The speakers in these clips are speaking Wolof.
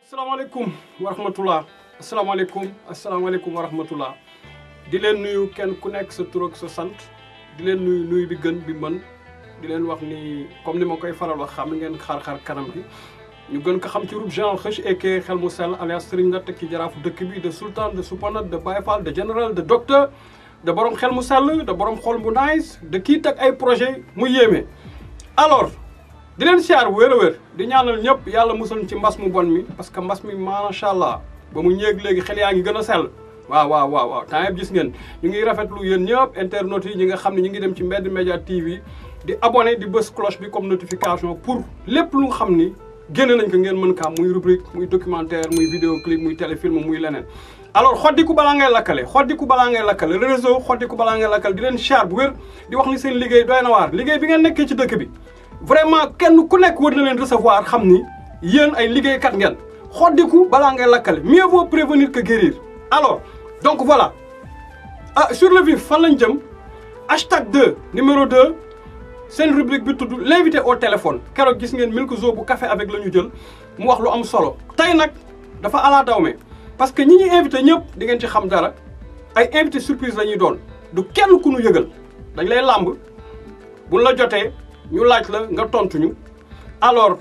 asalaamaaleykum wa rahmatullah asalaamaaleykum wa rahmatullah di leen nuyu kenn ku nekk sa tur ak sa sant di leen nuyu bi gën bi mën di leen wax ni comme ni ma koy faral wax xam ngeen xar-xar kanam gi ñu gën ko xam ci roub général xëch eke xel mu sell alias Serigne nga tekki jaraafu dëkk bi de sultan de soupanat de Baye Fall de général de docteur de borom xel mu sell de borom xol bu nice de kii teg ay projet mu yéeme alors di leen siyaar bu wér a wér di ñaanal ñëpp yàlla musal ci mbas mu bon mi parce que mbas mi macha allah ba mu ñeeg léegi xel yaa ngi gën a sell waaw temps yëpp gis ngeen ñu ngi rafetlu yéen ñëpp internautes yi ñi nga xam ne ñu ngi dem ci Mbedd Média TV di abonné di bës cloche bi comme notification pour lépp lu nga xam ni génne nañ ko ngeen mën kaa muy rubrique muy documentaire muy vidéo clip muy téléfilm muy leneen. alors xoddiku balaa ngay lakkale réseau xoddiku balaa ngay lakkale di leen siyaar bu wér di wax ni seen liggéey doy na waar liggéey bi ngeen nekkee ci dëkk bi vraiment kenn ku nekk war na leen recevoir xam ni yéen ay liggéeykat ngeen xoddiku balaa ngay lakkale mieux vaut prévenir que guérir. alors donc voilà sur le vif fan lañ jëm hashtag 2 numéro 2 seen rubrique bi tudd l'invité au téléphone keroog gis ngeen Milk Zo bu café avec la ñu jël mu wax lu am solo. tey nag dafa ala dawme parce que ñi ñuy invité ñëpp di ngeen ci xam dara ay invité surprise la ñuy doon du kenn ku ñu yëgal dañ lay làmb buñ la jotee. ñu laaj la nga tontuñu alors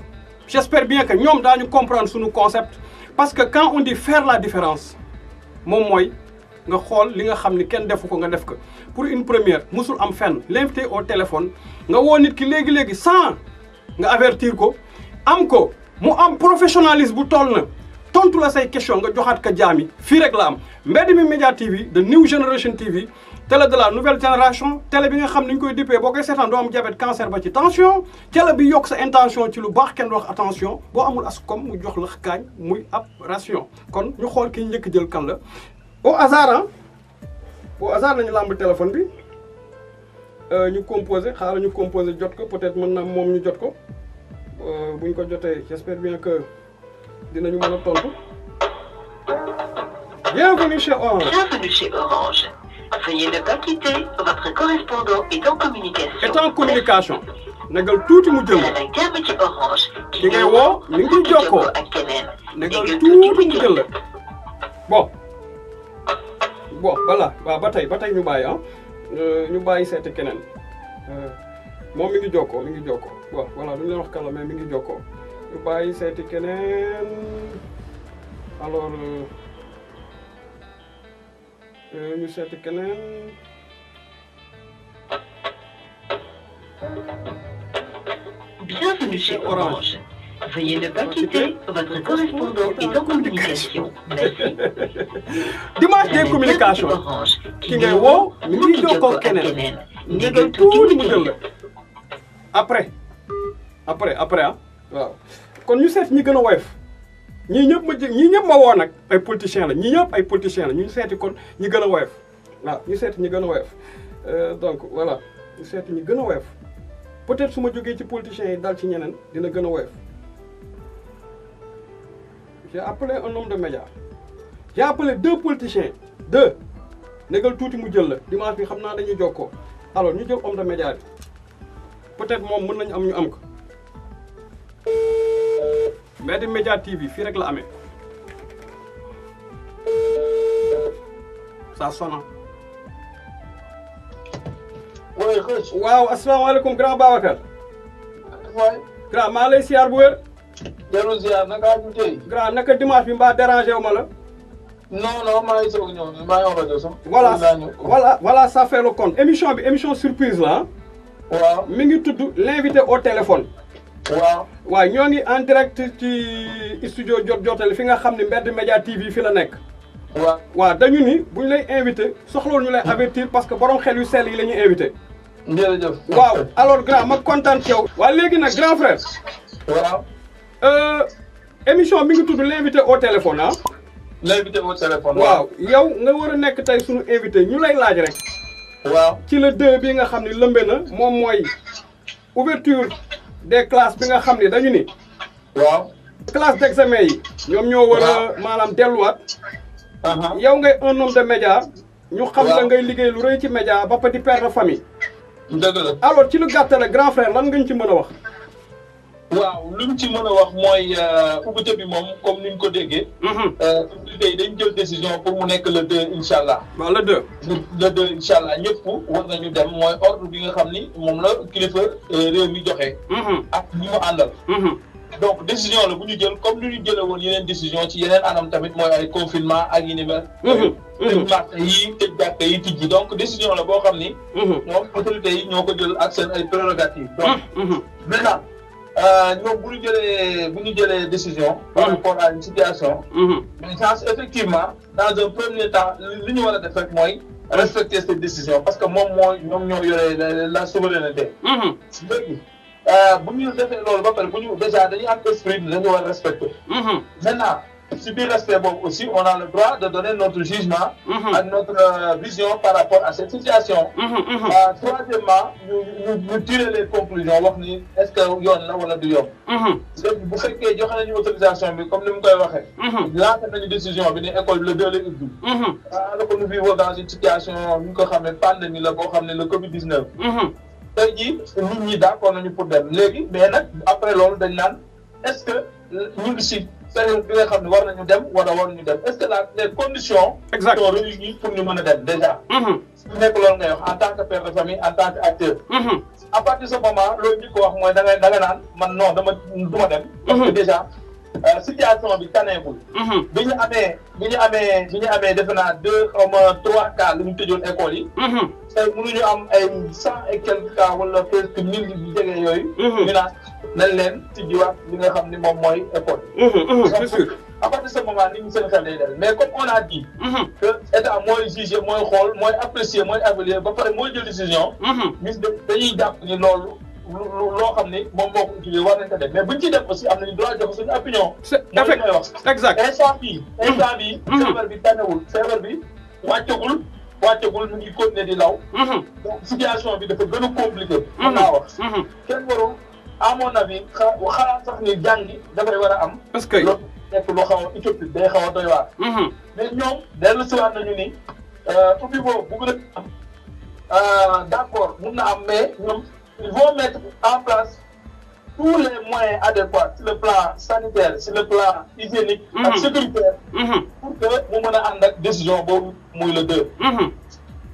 j'espère bien que ñoom daañu comprendre suñu concept parce que quand on dit faire la différence moom mooy nga xool li nga xam ni kenn defu ko nga def ko pour une première musul am fenn l'invité au téléphone nga woo nit ki léegi sans nga avertir ko am ko mu am professionnalisme bu toll na tontu la say question nga joxaat ka jaami fii rek la am Mbedd mi Média TV the new generation TV télé de la nouvelle génération télé bi nga xam ni ñu koy dippee boo koy seetaan doo am diabète cancer ba ci tension télé bi yokk sa intention ci lu baax kenn wax attention boo amul askom mu jox la kaañ muy ab ration kon ñu xool ki njëkk jël kan la au hasard nañu làmb téléphone bi ñu composé xaaral ñu composé jot ko peut-être mën na moom ñu jot ko buñ ko jotee j'espère bien que dinañu mën a tontu bienvenue chez Orange. Bienvenue chez Orange. Veuillez ne pas quitter, votre correspondant est en communication. est en communication. negal tuuti mu jël la. jàmm ci Orange. ki ngay woo mi ngi jokkoo ak keneen. negal tuuti mu jël la. bon voilà waaw ba tey ñu bàyyi ñu bàyyi seeti keneen moom mi ngi jokkoo bon voilà duñu leen wax kàlla mais mi ngi jokkoo ñu bàyyi seeti keneen alors ñu seeti keneen. Bienvenue chez Orange. Veuillez ne pas quitter, votre correspondant est en communication. Merci. dimanche des communications ki ngay woo mi ngi jokkoo keneen négal tuuti mu jël la après waaw kon ñu seet ñi gën a woyof ñii ñëpp ma woo nag ay politiciens la ñii ñëpp ay politiciens la ñu seeti kon ñi gën a woyof waaw ñu seeti ñi gën a woyof donc voilà ñu seeti ñi gën a woyof peut-être su ma jógee ci politiciens yi dal ci ñeneen dina gën a woyof. J'ai appelé un homme de médias j'ai appelé 2 politiciens 2 négal tuuti mu jël la dimanche bi xam naa dañuy jokkoo alors ñu jël homme de médias bi peut-être moom mën nañu am ñu am ko. Mbedd Média TV fii rek la amee ça sonne. waaw asalaamaaleykum grand Babacar. grand maa lay siyaar bu wér. jarul ziar naka aju tey. grand naka dimanche bi mbaa dérangé wu ma la. non maa ngi soog ñëw maa ngi wax rajo sax. voilà ça fait le compte émission bi émission surprise la waaw mi ngi tudd l'invité au téléphone. waaw ñoo ngi en direct ci studio Jotali fi nga xam ne Mbedd Média TV fi la nekk. waaw dañu ni buñ lay invité soxlawul ñu lay avertir parce que borom xel yu sell yi la ñuy invité. jërëjëf. waaw alors grand ma kontaan ci yow. waaw léegi nag grand frère. émission bi ngi tudd l'invité au téléphone l'invité au téléphone. waaw yow nga war a nekk tey suñu invité ñu lay laaj rek. ci le 2 bi nga xam ne lëmbe na moom mooy ouverture des classes bi nga xam ne dañu ni. classe d'examen yi. ñoom ñoo war a maanaam delluwaat. yow ngay un homme de média. ñu xam la ngay liggéey lu rëy ci média ba pare di père de famille. dëgg la alors ci lu gàttale grand frère lan nga ñu ci mën a wax. waaw lu ñu ci mën a wax mooy ubbite bi moom comme ni ñu ko déggee. autorités yi dañ jël décision pour mu nekk le 2 incha allah. waaw le 2. le 2 incha allah ñëpp war nañu dem mooy ordre bi nga xam ni moom la kilifa réew mi joxe. ak ñi mu àndal. donc décision la bu ñu jël comme ni ñu jëlee woon yeneen décision ci yeneen anam tamit mooy ay confinement ak yi ni mel. tëj marché yi tëj jàkka yi tijji donc décision la boo xam ni. ñoom autorités yi ñoo ko jël ak seen ay prérogatives. donc maintenant. ñoom bu ñu jëlee décision. par rapport à une situation. mais effectivement dans un premier temps li ñu war a def rek mooy respecter cette décision parce que ñoom ñoo yore la souveraineté. léegi bu ñu defee loolu ba pare bu ñu déjà dañuy am esprit dañu war a respecter. maintenant si biir respect boobu aussi on a le droit de donner notre jugement. ak notre vision par rapport à cette situation. Troisièmement ñu tirer les conclusions wax ni est-ce que yoon la wala du yoon. léegi bu fekkee joxe nañu autorisation bi comme ni mu koy waxee. lancé nañu décision bi ni école le 2 la ubbi. alors que nous vivons dans une situation ñu ko xam ne pandémie la boo xam ne le Covid-19. tey jii nit ñi d'accord nañu pour dem léegi mais nag après loolu dañ naan est-ce que ñu ngi si période bi nga xam ne war nañu dem wala waruñu dem est-ce que les conditions. exact sont réunies pour ñu mën a dem déjà. su nekk loolu ngay wax en tant que père de famille en tant que acteur. à partir de ce moment loolu ñu ko wax mooy da nga naan man non du ma dem. parce que déjà situation bi taneegul. bi ñu amee defe naa 2 xaw ma 3 cas lu ñu tëjoon école yi. tey mënuñu am ay 100 et quelques cas wala presque 1000 yu jege yooyu. ñu naan nañ leen tijjiwaat li nga xam ni moom mooy école. c'est sûr. à partir de ce moment nit ñi seen xel day dem mais comme on a dit. que état mooy juger mooy xool mooy apprécier mooy évaluer ba pare mooy jël décision. ñun dañuy jàpp ni loolu loo xam ni moom moo ko utilisé war nañ ko def mais buñ ci def aussi am nañu droit jox suñu opinion. mooy li may wax. exact instant bii. feebar bi tanewul feebar bi wàccagul mu ngi continuer di law. donc situation bi dafa gën a compliqué. mën naa wax. kenn warul à mon avis xalaat sax ni jàngi dafay war a am. parce que loolu nekk loo xaw a utopie day xaw a doy waar. mais ñoom dellusiwaat nañu ni ubbi boobu bu gën a am d'accord mun na am mais ñoom ils vont mettre en place tous les moyens adéquats sur le plan sanitaire sur le plan hygiénique. ak sécuritaire. pour que mu mën a ànd ak décision boobu muy le 2.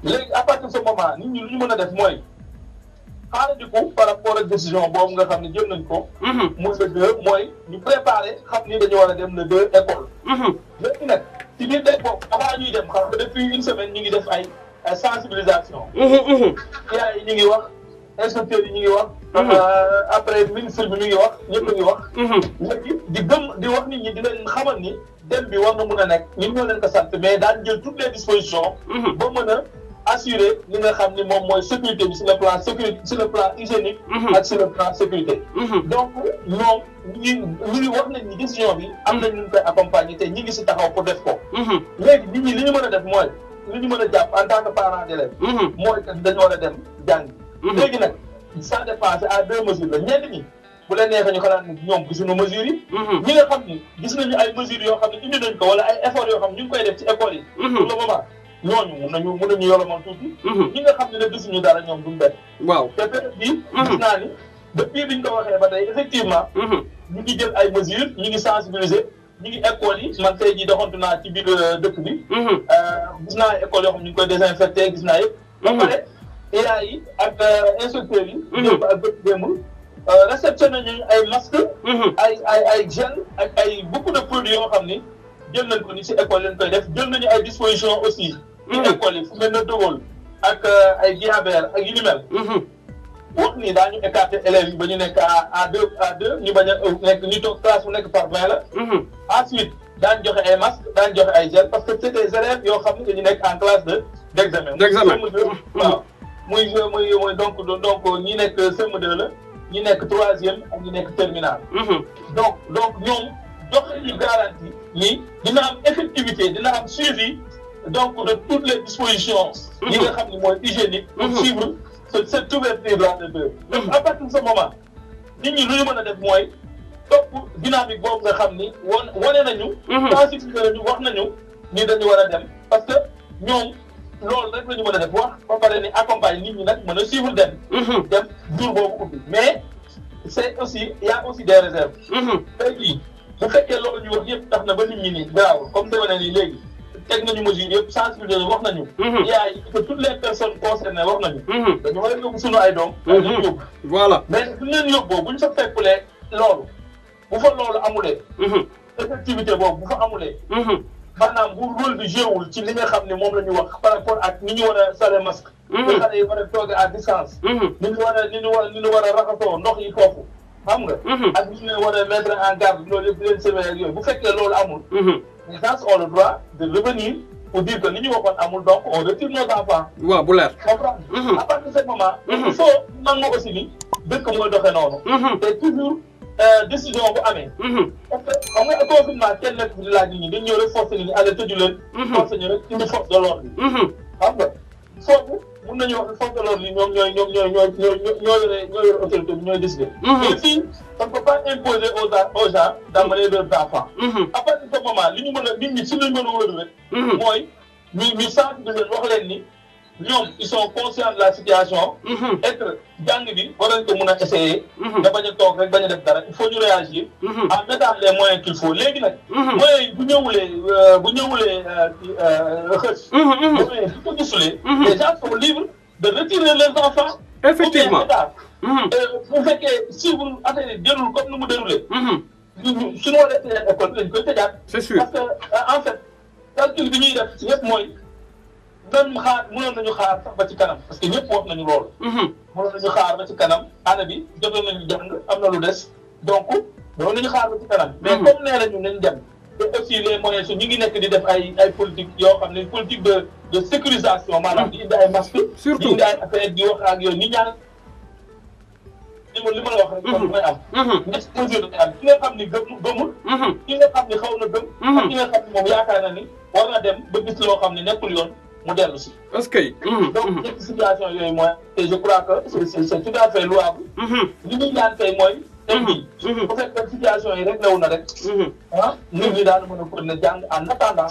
léegi à partir de ce moment nit ñi lu ñu mën a def mooy xaarandiku par rapport ak décision boobu nga xam ne jël nañ ko. muy le 2 mooy ñu préparer xam ni dañu war a dem le 2 école. léegi nag ci biir day boobu avant ñuy dem xam nga depuis une semaine ñu ngi def ay sensibilisation. yaay yi ñu ngi wax inspecteurs yi ñu ngi wax. après ministre bi ñu ngi wax ñëpp a ngi wax. léegi di wax nit ñi di leen xamal ni dem bi war na mun a nekk ñun ñoo leen ko sant mais daan jël toutes les dispositions. ba mën a assurer li nga xam ni moom mooy sécurité bi sur le plan sécurité sur le plan hygiénique. ak sur le plan sécurité. donc ñoom ñu wax nañ ni décision bi am nañ ñu koy accompagner te ñi ngi si taxaw pour def ko. léegi nit ñi li ñu mën a def mooy li ñu mën a jàpp en tant que parent d'élève. mooy que dañu war a dem jàngi. léegi nag ça dépend à 2 mesures la ñenn ñi bu leen neexee ñu xalaat ni ñoom gisuñu mesures yi. ñi nga xam ni gis nañu ay mesures yoo xam ne indi nañ ko wala ay efforts yoo xam ne ñu ngi koy def ci école yi. pour le moment ñooñu mun nañu yolomal tuuti. ñi nga xam ne ne gisuñu dara ñoom duñ benn. waaw te période bii. gis naa ni depuis biñ ko waxee ba tey effectivement. ñu ngi jël ay mesures ñu ngi sensibiliser ñu ngi école yi man tey jii doxantu naa ci biir dëkk bi. gis naa école yoo xam ñu ngi koy désinfecté gis naa yëpp. ba pare IA yi ak inspecteurs yi. démb ak bët démb réceptionné nañu ay masques. ay gel ak ay beaucoup de produits yoo xam ni jël nañ ko ni si école leen koy def jël nañu ay dispositions aussi. ci école yi fu mel ne Degol ak ay Guiabert ak yu ni mel. wax ni daañu écarter élèves yi ba ñu nekk à deux ñu bañ a nekk ñu toog classe bu nekk par 20 la. ensuite daañu joxe ay masques daañu joxe ay gel parce que c'est des élèves yoo xam ne dañu nekk en classe d'examen. waaw muy donc ñi nekk CM2 la ñi nekk 3e ak ñi nekk terminale. donc ñoom joxe ñu garantie ni dina am effectivité dina am suivi donc de toutes les dispositions. yi nga xam ne mooy hygiénique. pour suivre cette ouverture là de 2. donc à partir de ce moment nit ñi lu ñu mën a def mooy topp dynamique boobu nga xam ni wane nañu. sensibiliser nañu wax nañu ni dañu war a dem parce que ñoom. loolu rek la ñu mën a def wax ba pare ni accompagner nit ñi nag mën a suivre dem jour boobu ubbi mais c'est aussi y a aussi des réserves. tey jii bu fekkee loolu ñu wax yëpp tax na ba nit ñi nii gaaw comme dama ne nii léegi teg nañu mesures yëpp sensibiliser wax nañu. yaay que toutes les personnes concernées wax nañu. dañu war a yóbbu sunu ay doom. dañu yóbbu. voilà mais bu ñu leen yóbboo bu ñu fa fekkulee loolu bu fa loolu amulee. effectivité boobu bu fa amulee. maanaam bu rôle bi joué wul ci li nga xam ne moom la ñu wax par rapport ak ni ñu war a sale masque. ni xale yi war a toogee à distance. ni ñu war a raxasoo ndox yi foofu xam nga. ak ni ñu war a mettre en garde loolu yëpp di leen surveiller ak yooyu bu fekkee loolu amul. les gens ont le droit de revenir pour dire que li ñu waxoon amul donc on retire nos enfants. waaw bu leer. comprendre à partir de ce moment. il faut nangu aussi ni dëkk mooy doxee noonu. te toujours décision bu amee. parce que xam nga confinement kenn nekk di laaj nit ñi dañ ñëw rek force nit ñi allez tëju leen. force ñu rek indi force de l'ordre bi. xam nga foofu mun nañu wax force de l'ordre yi ñoom ñoo yore autorité bi ñooy décider. mais fii on ne peut pas imposer aux gens d'amener leurs enfants. à partir de ce moment li ñu mën a nit ñi si lañ mën a wër rek. mooy ñu sensibiliser wax leen ni ñoom ils sont conscients de la situation. et que jàng bi war nañ ko mun a essayer. nga bañ a toog rek bañ a def dara il faut ñu réagir. en mettant les moyens qu'il faut léegi nag. moyens yi bu ñëwulee xës. moyens bu ko gisulee. les gens sont libres de retirer leurs enfants. effectivement bu fekkee suivre affaire yi déroule comme ni mu déroulé. suñu war a essayer école lañ koy tëjaat. c'est sûr parce que en fait calcul bi ñuy def ci yëpp mooy. même mënoon nañu xaar sax ba ci kanam parce que ñëpp wax nañu loolu. mënoon nañu xaar ba ci kanam année bi jotoon nañu jàng am na lu des donc mënoon nañu xaar ba ci kanam. mais comme nee nañu nañ dem te aussi les moyens su ñu ngi nekk di def ay politique yoo xam ne politique de sécurisation maanaam di indi ay masques. surtout di indi ay affaire di wax ak yooyu nit ñaan li ma la wax rek. kon mooy am. ñett mesure dañuy am ki nga xam ni gëmul. ki nga xam ni xaw na gëm. ak ki nga xam ni moom yaakaar na ni war na dem ba gis loo xam ne nekkul yoon. mu dellu si. est-ce que. donc ñetti situation yooyu mooy. et je crois que c'est tout à fait louable. li ñuy ñaan tey mooy. tey jii. bu fekkee situation yi rek newu na rek. nit ñi daal mën a continuer jàng en attendant.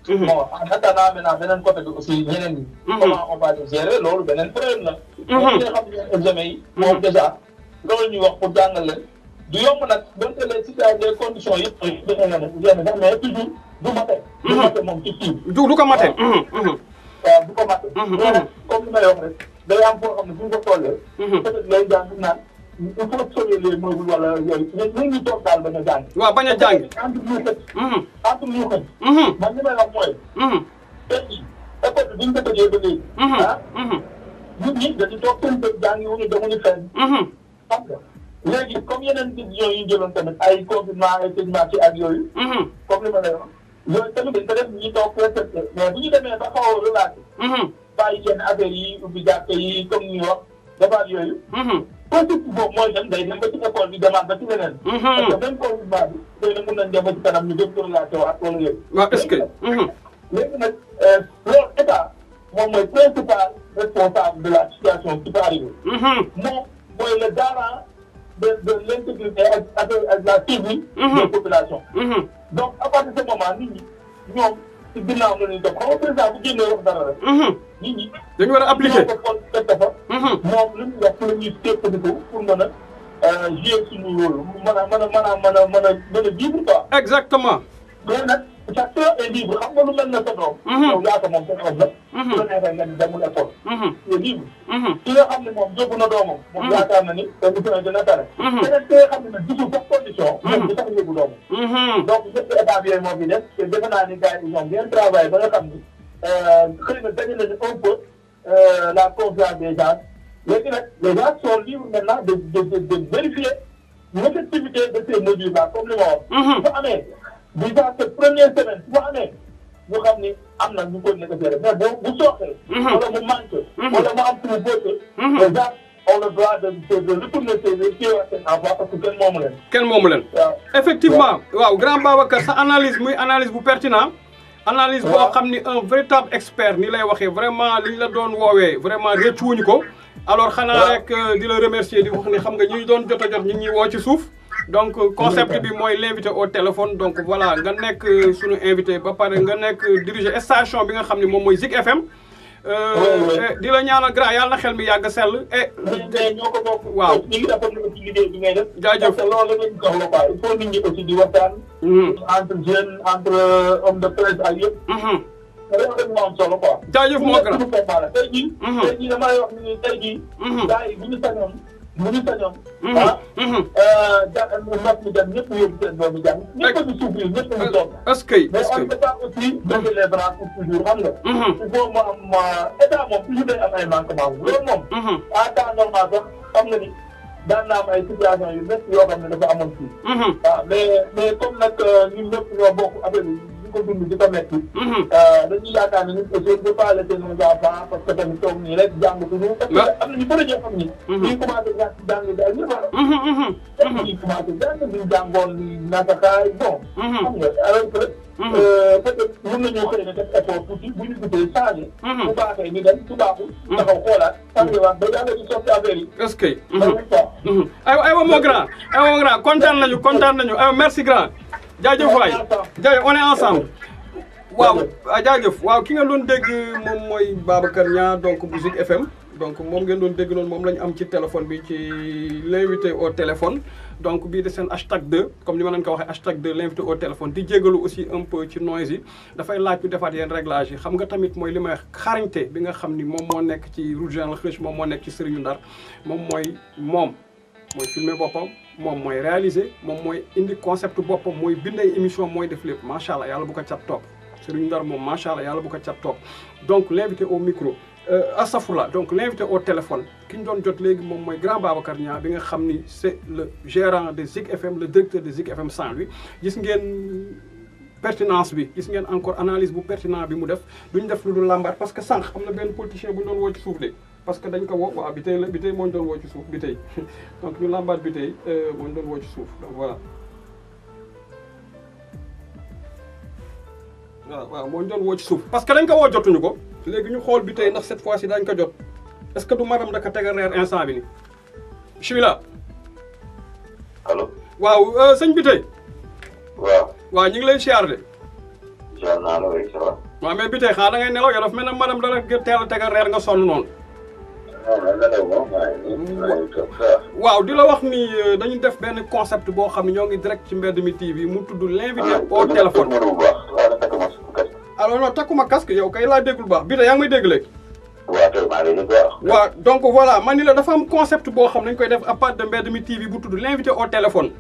bon en attendant maintenant beneen côté bi aussi ñeneen ñi. comment on va les gérer loolu beneen problème la. ñi nga xam ne examen yi. moom déjà loolu ñuy wax pour jàngal leen. du yomb nag donte les situations les conditions yëpp mais toujours. du mate. du mate moom ci kii bi. du ko mate. waaw du ko mate. mais nag comme li may wax rek day am foo xam ne suñ ko tollee. peut-être lay jàng naan il faut sauver les meubles wala yooyu mais ñu ngi toog daal bañ a jàng. waaw bañ a jàng. entre ñu xëj. entre ñu xëj. man li may wax mooy. tey jii école bi ñu ko tëjee ba léegi. nit ñi dañuy toog seen kër jàngi wuñu demuñu fenn. xam nga léegi comme yeneen décisions yi ñu jëloon tamit ay confinement ay tëjement ci ak yooyu. comme li ma lay wax. yooyu tamit dañ ko def ñu toog respecté mais bu ñu demee ba xaw a relaxé. bàyyi yenn affaire yi ubbi jàkk yi comme ni wax defaat yooyu. politique boobu mooy dem day dem ba ci école bi demaat ba ci leneen. parce que même confinement bi xëy na mën nañ dem ba ci kanam ñu gën ko relaxé waat wala yooyu. waaw est-ce que. léegi nag loolu état moom mooy principal responsable de la situation qui peut arriver. moom mooy le garant de l'intégrité ak la survie des populations. donc à partir de ce moment nit ñi ñoom ci ginnaaw la ñuy topp xam nga président bu génnee wax dara rek. nit ñi dañu war a appliquer ñoo ko xool fekk fa. moom li ñu wax pour ñuy tekkandiku pour mën a jouer suñu rôle mën a vivre quoi. exactement. mais nag chacun est libre xam nga lu mel ne sa doom. yow yaa ko moom sa doom la. su la neexee nga demul école. c'est libre. ki nga xam ne moom yóbbu na doomam. moom yaakaar na ni te bu dina tare. keneen ki nga xam ne nag gisul sax condition. moom du tax yóbbu doomam. donc ñëpp étapes yooyu moo fi def te defe naa ni gars yi ils ont bien travaillé ba nga xam ni xëy na dañu nañu un peu la confiance des gens léegi nag les gens sont libres maintenant de vérifier l'effectivité de ces mesures là comme li ma wax. su amee déjà cette première semaine su amee ñu xam ni am na ñu ko négocier mais bu sooxee. wala mu manqué. wala mu am suñu beauté. les gens ont le droit de retourner seen emploi parce que kenn moomu leen. kenn moomu leen. effectivement waaw grand Babacar sa analyse muy analyse bu pertinent. analyse boo xam ni un véritable expert ni lay waxee vraiment liñ la doon woowee vraiment réccuwuñu ko. alors xanaa rek di la remercier di wax ni xam nga ñi doon jot a jot ñi ñuy woo ci suuf. donc concept bi mooy l'invité au téléphone donc voilà nga nekk suñu invité ba pare nga nekk diriger station bi nga xam ni moom mooy Zik FM. di la ñaanal grand yàlla na xel mi yàgg sell. mais ñoo ko bokk. waaw ñu ngi rafetlu aussi liggéey bi ngay def. jaajëf parce que loolu la ñu soxla quoi il faut nit ñi aussi di waxtaan. entre jeunes entre homme de presse ak yëpp. loolu rek moo am solo quoi. jaajëf moo grand tey jii. tey jii dama lay wax ni tey jii. gars yi bu ñu sañoon. bu ñu sañoon. ndox mi dem ñëpp yóbbu seen doomu jàng. ñëpp a ñu souffrir ñëpp a ñu sonn. est-ce que mais on ne peut pas aussi baisser les bras pour toujours xam nga. il faut mu am état moom toujours day am ay manquement loolu moom. en temps normal sax xam nga ni daan naa am ay situation yu métti yoo xam ne dafa amoon fii. waaw mais comme nag ñun ñëpp ñoo bokk affaire yi di ko dund di ko métti. dañuy yaakaar ne ñun aussi on ne peut pas laisser nos enfants parce que tamit toog nii rek jàng toujours. parce que am na ñu bëri ñoo xam ni. ñuy commencé ñàkk jàng daal ñëpp a. ñuy commencé jàng ñu jàngoon ni naatakaay bon. xam nga alors que. peut-être mën nañoo xëy na def effort tuuti bu ñu gisee changé. bu baaxee ñu dem su baaxul. taxaw xoolaat changé waat ba yàlla di soppi affaire yi. est-ce que. aywa mon grand kontaan nañu aywa merci grand. jaajëf waay jaajëf on est ensemble. waaw jaajëf waaw ki nga doon dégg moom mooy Babacar Niang donc bu Zik FM donc moom ngeen doon dégg noonu moom la ñu am ci téléphone bi ci l'invité au téléphone donc bii de seen hashtag 2 comme ni ma leen ko waxee hashtag 2 l'invité au téléphone di jégalu aussi un peu ci noise yi dafay laaj ñu defaat yenn réglage yi xam nga tamit mooy li may xarañte bi nga xam ni moom moo nekk ci Rouge la Xëcc moom moo nekk ci Serigne Ndar moom mooy filmer boppam moom mooy réaliser moom mooy indi concept boppam mooy bind ay émission mooy def lépp macha allah yàlla bu ko cat topp Serigne Ndar moom macha allah yàlla bu ko cat topp donc l'invité au micro astafurlah donc l'invité au téléphone ki ñu doon jot léegi moom mooy grand Babacar Niang bi nga xam ni c'est le gérant de Zik FM le directeur de Zik FM Saint-Louis gis ngeen pertinence bi gis ngeen encore analyse bu pertinent bi mu def duñ def lu dul làmbaat parce que sànq am na benn politicien bu ñu doon woo ci suuf de parce que dañ ko woo waaw bi tey moo ñu doon woo ci suuf bi tey donc ñu làmbaat bi tey moo ñu doon woo ci suuf donc voilà waaw moo ñu doon woo ci suuf parce que dañ ko woo jotuñu ko léegi ñu xool bi tey ndax cette fois ci dañ ko jot est-ce que du madame daka tegal reer instant bi ni bismillah allo waaw sëñ bi tey waaw ñu ngi lay siyaar de siyaar naa la wéy ça va waaw mais bi tey xanaa da ngay nelaw yow dafa mel ne madame dala teel a tegal reer nga sonn noonu waaw di la wax ni dañu def benn concept boo xam ne ñoo ngi direct ci Mbedd Mi TV mu tudd l'invité au téléphone alors non takkuma casque yow kay laa déggul baax bi tey yaa ngi may dégg léegi waaw donc voilà man ni la dafa am concept boo xam dañ koy def à part de Mbedd Mi TV bu tudd l'invité au téléphone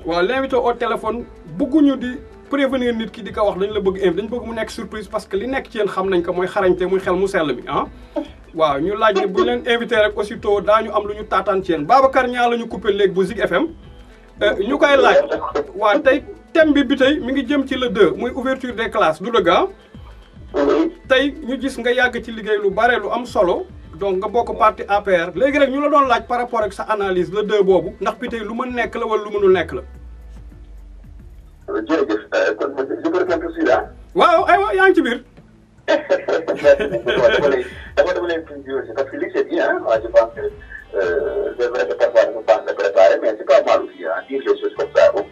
waaw l'invité au téléphone bëgguñu di prévenir nit ki di ko wax dañ la bëgg invité dañ bëgg mu nekk surprise parce que li nekk ci yéen xam nañ ko mooy xarañte muy xel mu sell mi ah waaw ñu laaj ne bu ñu leen invité rek aussitôt daañu am lu ñu taataan ci yéen Babacar Niang la ñu coupé léegi bu Zik FM ñu koy laaj waaw tey thème bi tey mi ngi jëm ci le 2 muy ouverture des classes du dëgg ah tey ñu gis nga yàgg ci liggéey lu bare lu am solo donc nga bokk parti APR léegi rek ñu la doon laaj par rapport ak sa analyse le 2 boobu ndax bi tey lu mën nekk la wala lu mënul nekk la. jërëjëf kon je peux répondre tout de suite ah. waaw aywa yaa ngi ci biir. dama leen fi parce que lii c'est bien moi je pense que c'est vrai que parfois on pense de préparer mais c'est pas mal aussi à dire les choses comme ça au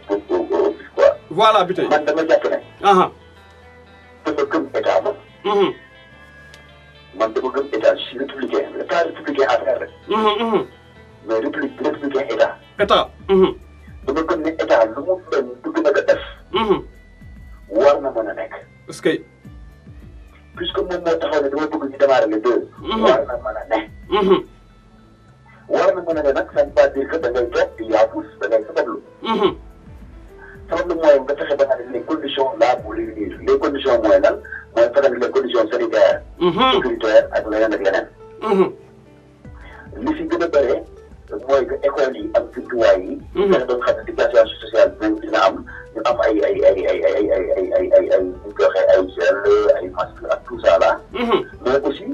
vif quoi. voilà bi tey man dama jàpp ne. dama gëm état ma. man dama gëm état je suis républicain le pas républicain à faire rek. mais républicain état. état. dama gëm ne état lu mu doon bëgg na ko def. war na mën a nekk. est-ce que. puisque moom moo taxaw ne dama bëgg ñu démarrer le 2. war na mën a ne. war na mën a ne nag ça ne veut pas dire que da ngay toog di yaafus da ngay sabablu. sabablu mooy nga fexe ba nga ne les conditions là pour réunir les conditions mooy lan mooy fexe ne les conditions sanitaires. sécuritaires ak leneen ak leneen. li fi gën a bëree mooy que école yi ak jumtuwaay yi. fexe ba nga xam ne distanciation sociale bi dina am ñu am ay ñu koy waxee ay gel ay masque ak tout ça là. mais aussi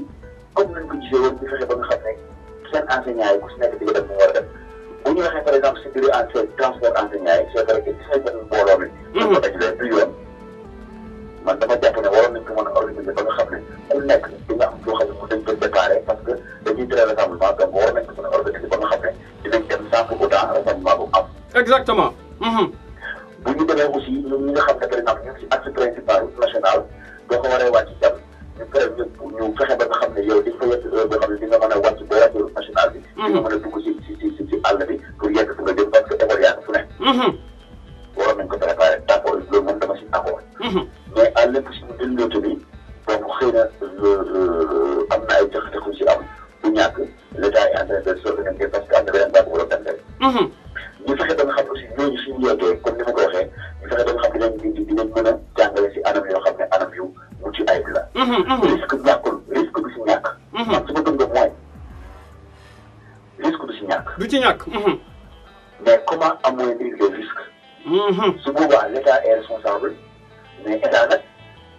comme nañ ko gisee woon ñu fexe ba nga xam ne seen enseignants yi ku si nekk di ko def mu war a def bu ñu waxee par exemple sécurité transport enseignants yi c'est vrai que gis nañ benn mbooloo mi. dañ ko dajalee du yoon man dama jàpp ne waroon nañ ko mën a organiser ba nga xam ne ku nekk di nga am loo xam ne mën nañ ko préparer parce que dañuy tere rassemblement donc war nañ ko mën a organiser ba nga xam ne dinañ dem sans pour autant rassemblement bu am. exactement. bu ñu demee aussi ñun ñi nga xam ne par exemple ñu ngi si axe principal national boo ko waree wàcc jàmm ñu pare ñu fexe ba nga xam ne yow di fa yegg heure boo xam ne di nga mën a wàcc boo wàccee route nationale bi. di nga mën a dugg si àll bi pour yegg fi nga jëm parce que école yaa ngi fu ne. waroon nañ ko préparé d' accord loolu moom dama si d' accord. mais à lépp si dëndoote bi donc xëy na am na ay jafe-jafe si am du ñàkk l' état est en train de s'organiser parce que am na beneen bàq bu doon dem ñu fexe ba nga xam aussi ñooñu suñu yeggee comme ni ma ko waxee ñu fexe ba nga xam dinañ mën a jàngale si anam yoo xam ne anam yu mucc ayib la. risque ñàkkul risque du si ñàkk. man su ma gëm nga mooy risque du si ñàkk. du ci ñàkk. mais comment amoindrir les risques. su boobaa l' état est responsable mais état nag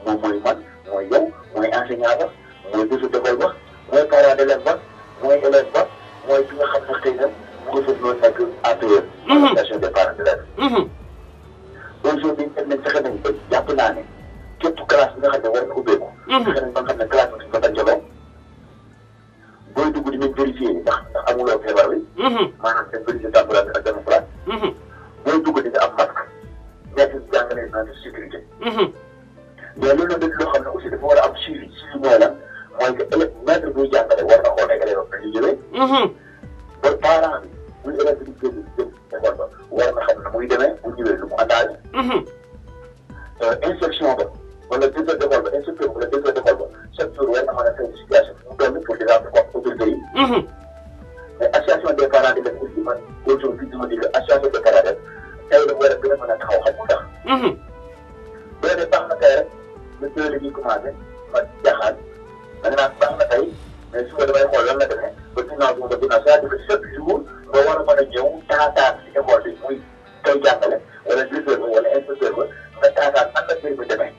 moom mooy man mooy yow mooy enseignant ba mooy directeur d'école ba mooy parent d'élève ba mooy élève ba mooy ki nga xam ne xëy na mu nga foofu noonu nekk APE. association des parents d'élèves. aujourd'hui fexe nañ ba jàpp naa ne képp classe bi nga xam ne war na ubbeeku. fexe nañ ba nga xam ne classe bi dañ ko dajaloo. booy dugg dinañ vérifier ndax amuloo feebar bi. maanaam dañ vérifier température ak démocrate. booy dugg di nga am masque. nekk jàngale na sécurité. mais loolu nag loo xam ne aussi dafa war a am suivi mooy lan mooy que élève maître buy jàngale war na xool ay élèves dañuy jëlee. ba parent bi buy élève bi di génn jëm école ba war na xam ne muy demee bu ñëwee lu mu àndaale. inspection ba wala directeur d'école ba inspecteur wala directeur d'école ba chaque jour war na mën a fay situation mu toll pour di rendre compte autorité yi. mais association des parents d'élèves aussi man aujourd'hui dama di association des parents d'élèves tey la war a gën a mën a taxaw xam mu tax. boo dee baax na tey rek le deux la ñuy commencé ma jaaxaan da nga naan baax na tey mais su ko damay xool lan la demee ba ginnaaw bi mu def ginnaaw c'est-à-dire chaque jour nga war a mën a ñëw taataan si école bi muy koy jàngale wala directeur ba wala inspecteur ba nga taataan nan la mbir mi demee.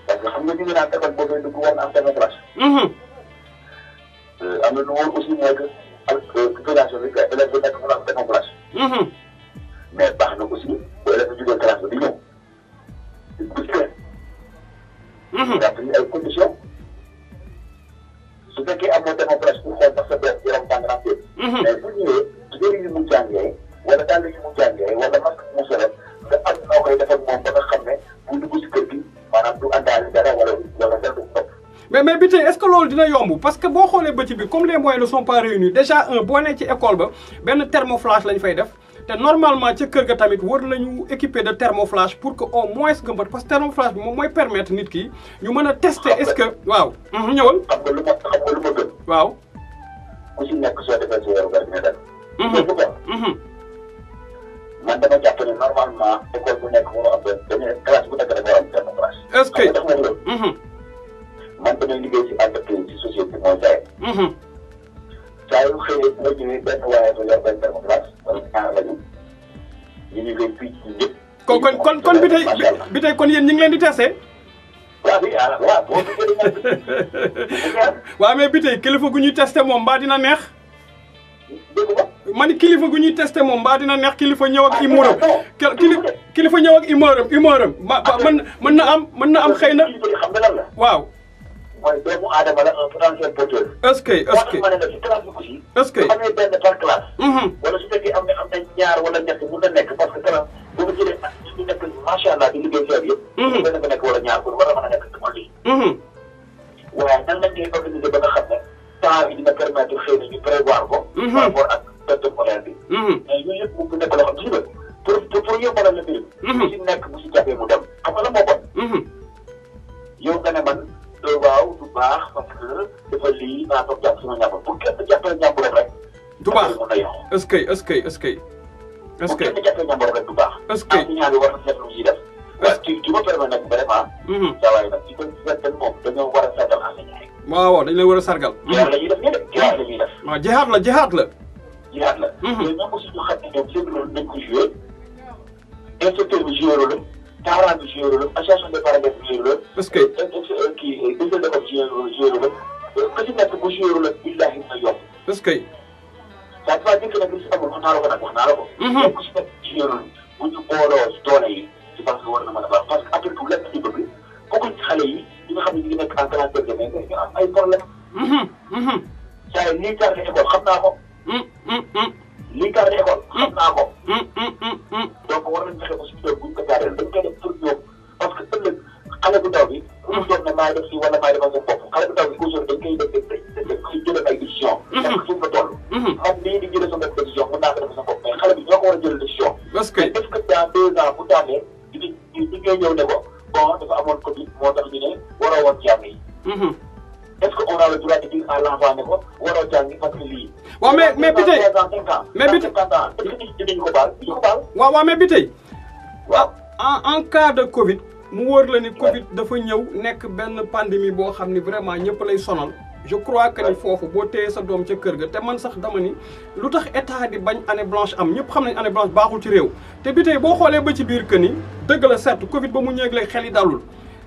parce que xam nga ñu ngi naan école boo koy dugg war na am thermoflash. am na lu wóor aussi mooy que ak population bi kay élève bu nekk mën a am thermoflash. mais baax na aussi bu élève bi jógee classe bi di ñëw. daa fi ay conditions su fekkee am na thermoflash pour xool ndax sa benn yaram tàng na mais bu ñëwee yëri yi mu jàngee wala dàll yi mu jàngee wala masque mu solo nga am noo koy defal moom ba nga xam ne bu dugg si kër gi maanaam du àndaale dara wala dara du topp. mais bi tey est-ce que loolu dina yomb parce que boo xoolee bëccëg bi comme les moyens ne sont pas réunis déjà boo nee ci école ba benn thermoflash lañ fay def. te normalement ca kër ga tamit war nañu équiper de thermoflash pour que au moins nga mën parce que thermoflash bi moom mooy permettre nit ki ñu mën a tester est-ce que waaw. ñëwal. xam nga lu ma gën. waaw. ku si nekk soo defee sa yaru gar dina dem. man dama jàpp ne normalement école bu nekk moo am benn classe bu nekk rek war am thermoflash. est-ce que xam nga tax man damay liggéey si entreprise ci société mooy jaay. saa yu xëyee bu ma ñëwee benn waaye ba yor benn thermoflash wala ñaar lañu ñu ngi koy fii ci ñëpp. kon bi tey kon yéen ñu ngi leen di testé. waaw bi waaw boo duggee waaw mais bi tey kilifa gu ñuy testé moom mbaa dina neex. dégg nga. ma ni kilifa gu ñuy testé moom mbaa dina neex kilifa ñëw ak humeuram. kilifa ñëw ak humeuram mën na am xëy na. xam nga lan la. waaw. mooy doomu aadama la un potentiel porteur. est-ce que moo tax ma ne la si classe bi aussi. est-ce que su amee benn par classe. wala su fekkee am na ñaar wala ñett mun na nekk parce que classe boo ko jëlee ñu nekk macha allah di liggéey feeb yëpp. benn ba nekk wala ñaar pour war a mën a nekk ci xol yi. waaye nan lañ koy organiser ba nga xam ne temps bi dina permettre xëy na ñu prévoir ko. par rapport ak docteur moderne bi. mais yooyu yëpp mu nekk loo xam ne pour yombalal la mbir mi. bu si nekk bu si jàppee mu dem xam nga la moo bon. yow nga ne man. waaw du baax parce que dafa lii naa toog jàpp sama ñàmbur bu kenn jàppee ñàmburam rek. du baax mën na yàqu. est-ce que. bu kenn jàppee ñàmburam rek du baax. est-ce que ñaar bi war na seet lu ñuy def. waaye tu ma permet nag vraiment. saa waay nag ci benn moom dañoo war a sargal enseignant yi. waaw dañ leen war a sargal. jihaad la ñuy def ñeneen jihaad la ñuy def. waaw jihaad la. jihaad la. mais ñoom aussi ñu xam ne ñoom seen rôle nañ ko joué. inspecteur bi joué rôle parent bi joué rôle association des parents bi joué rôle. est-ce que kii directeur d'école joué rôle ku si nekk bu joué rôle billahi na yomb. est-ce que. ça veut pas dire que nag li si amul wax naa la ko nag wax naa la ko. donc ku si nekk joué rôle bu ñu booloo doole yi je pense que war na mën a baax parce que après tout lépp li bëgg bokkuñ ci xale yi ñi nga xam ne ñu ngi nekk en classe d'examen mais ñu am ay problème. saa yi lii tardé école xam naa ko. lii tardé école xam naa ko. donc war nañ fexe aussi bu ñu ko tardé dañ koy def pour ñoom parce que ëllëg xale bu ndaw bi. bu mu doon ne maa parce que est-ce que dans 2 ans bu tànnee di ngay ñëw ne ko bon dafa amoon Covid moo tax ñu ne waroo woon jàng yi. est-ce que on a le droit de dire à l'enfant ne ko waroo jàng parce que lii. waaw mais bi tey mais bi tey est-ce que dinañu ko baal dinañu ko baal. waaw mais bi tey. waaw en cas de Covid. mu wóor la ni Covid dafa ñëw nekk benn pandémie boo xam ni vraiment ñëpp lay sonal. je crois que ni foofu boo téye sa doom ca kër ga te man sax dama ni lu tax état di bañ année blanche am ñëpp xam nañ année blanche baaxul ci réew. te bi tey boo xoolee ba ci biir que ni dëgg la certes Covid ba mu ñëwee xel yi dalul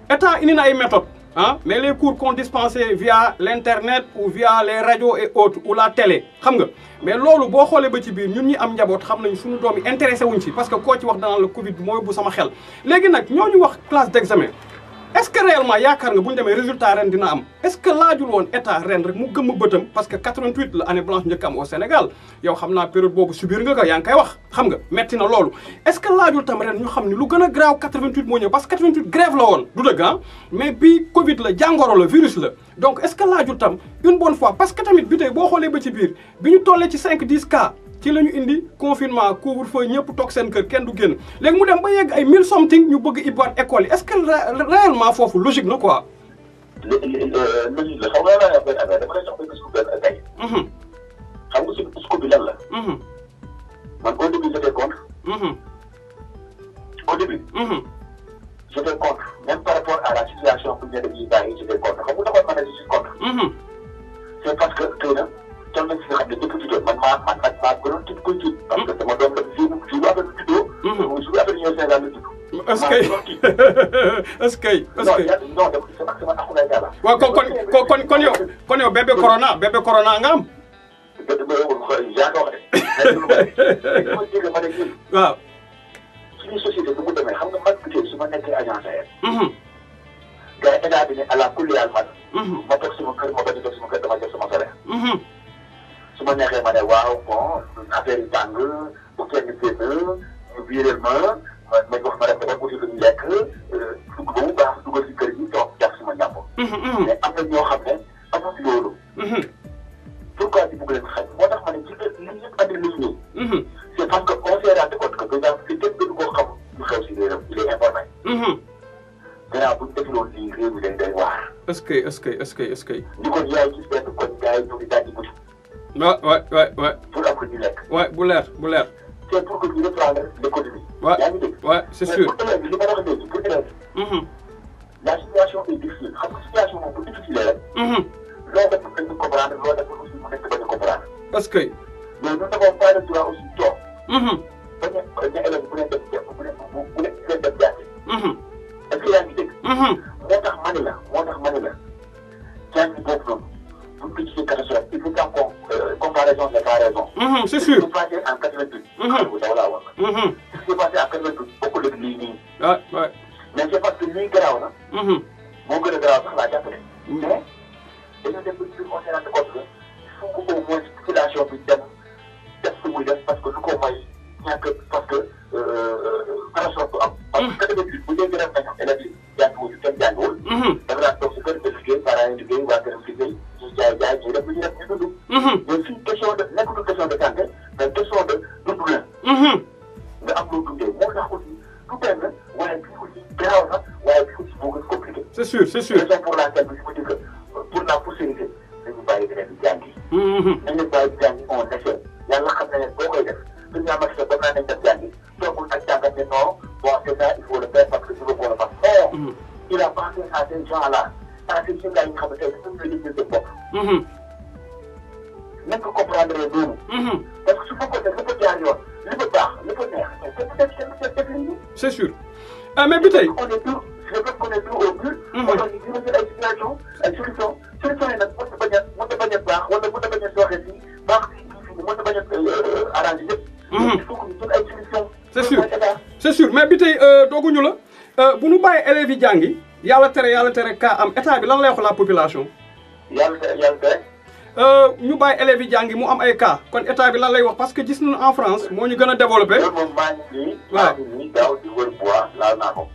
état indi na ay méthodes ah mais les cours qu'on dispensait via l'internet ou via les radios et autres ou la télé xam nga. mais loolu boo xoolee ba ci biir ñun ñi am njaboot xam nañ suñu doom yi intéressé wuñ ci parce que koo ci wax danaa la Covid bi mooy bu sama xel. léegi nag ñooñu wax classe d'examen est-ce que réellement yaakaar nga bu ñu demee résultat ren dina am est-ce que laajul woon état ren rek mu gëmm bëtam parce que 88 la année blanche njëkk am au Sénégal yow xam naa période boobu subir nga ko yaa ngi koy wax xam nga metti na loolu. est-ce que laajul tam ren ñu xam ni lu gën a graaw 88 moo ñëw parce que 88 grève la woon du dëgg ah mais bii Covid la jàngoro la virus la donc est-ce que laajul tam une bonne fois parce que tamit bi tey boo xoolee ba ci biir bi ñu tollee ci 5-10 cas. ci la ñu indi confinement couvre-feu ñëpp toog seen kër kenn du génn léegi mu dem ba yegg ay 1000 something ñu bëgg ibbaat école yi est-ce que réellement foofu logique na quoi. logique la xam nga la benn affaire dama lay jox benn scoop benn tey. xam nga si scoop bi lan la. man au début j'étais contre. au début. j'étais contre même par rapport à la situation bu ñu ne dañuy bàyyi j'étais contre xam nga dafa mën a je suis contre. c'est parce que xëy na. toll nañ si nga xam ne depuis juddoo man maa gënoon tiit koy tiit parce que sama doom la jour affaire bi juddoo. jour affaire ñëw Sénégal la judd. est-ce que non sama akulaay daal la. waaw kon yow bébé corona nga am. yaa ko wax de. ma dégg ma ne ñun. waaw. suñu société bu mu demee xam nga man bi su ma nekkee agence aérienne. gars yi état bi ne à la kulliyaal man. ma toog sama kër ma bañ a toog sama kër dama jël sama salaire. su ma neexee ma ne waaw bon affaire yi tàng bu kenn génn ñu biiral ma wax ma rek rek aussi lu ñu lekk dugg ba mu baax dugal si kër gi toog jàpp sama ñàpp. mais am na ñoo xam ne amuñ loolu. pourquoi di bëgg leen xaj moo tax ma ne ci li ñëpp andi lu ñu nii. c'est parce que on s'est rendu compte que déjà fi kenn gënu koo xam lu xew si réeram il est informé. gannaaw bu ñu defuloon lii réew mi dañ day waar. est-ce que. ni kon yaay gis benn kon gars yi ñu ngi daal di guddi. Ouais. Pour après du lekk. Ouais, bu leer. C'est pour que ñu reprendre l'économie. Ouais. yaa ngi dégg. Ouais, c'est sûr. Mais pour élèves li ma wax léegi pour élèves. La situation est difficile xam nga situation moom bu difficile rek. loo def dañ ko comprendre loo def aussi mu nekk bañ a comprendre. parce que. mais nous n'avons pas le droit aussi toog. bañ a élève bu leen def bu leen def jaase. est-ce que yaa ngi dégg. moo tax ma ne la jàng boobu noonu. Pour que tu catastrophe, il faut qu'en comparaison n'est pas raison. C'est sûr. Ce qui s'est passé en 88. Ce qui s'est passé en 88, beaucoup de lignes. Ouais. Mais c'est parce que lui, grave, non? Mon gars, grave, ça va t'appeler. Mais, et nous, depuis que on s'est rendu compte qu'il faut qu'au moins, la population puisse être parce que nous, comment il y a que, parce que, catastrophe, parce que 88, vous devez grave, elle a dit, il y a tout, il y a tout, il y a tout, il y a tout, il y a tout, il y a tout, jaay ñu def ñu dund. mais fii question de nekkul question de santé mais question de dund la. nga am loo dundee moo tax aussi du benn waaye bii aussi garaaw na waaye bii aussi moo gën a compliqué. c'est sûr. raison pour laquelle bi je me dis que pour la postérité nañu bàyyi beneen bi jàngi. nañu bàyyi bi jàngi on essaie yàlla xam na ne boo koy def suñu ñaar mag ba naa nañ def jàngi toogul ak jàngat ne non bon c'est ça il faut le faire parce que je veux qu'on le fasse. non il a pensé à ces gens-là. c'est ce que ñu xam ne tey ñun ñoo lijjanti seen bopp. nañ ko comprendre noonu. parce que su fekkoon ne dafa jaar yoon li ko baax li ko neex mais def li c'est sûr mais bi tey. on est tout je veux qu'on est tout au but. on a ñu jël ay situation ay solution yi nag mën na bañ a baax wala mën na bañ a sooxe fii baax fii mën na bañ a arrangé yëpp. il faut que ñu jël ay solution. c'est sûr mais bi tey dooguñu la bu nu bàyyi élèves yi jàngi. yàlla tere ka am état bi lan lay wax la population. yàlla tere. ñu bàyyi élèves yi jàngi mu am ay cas kon état bi lan lay wax parce que gis nañu en France moo ñu gën a développé. loolu moom maa ngi nii daaw di wër bois laal naa ko.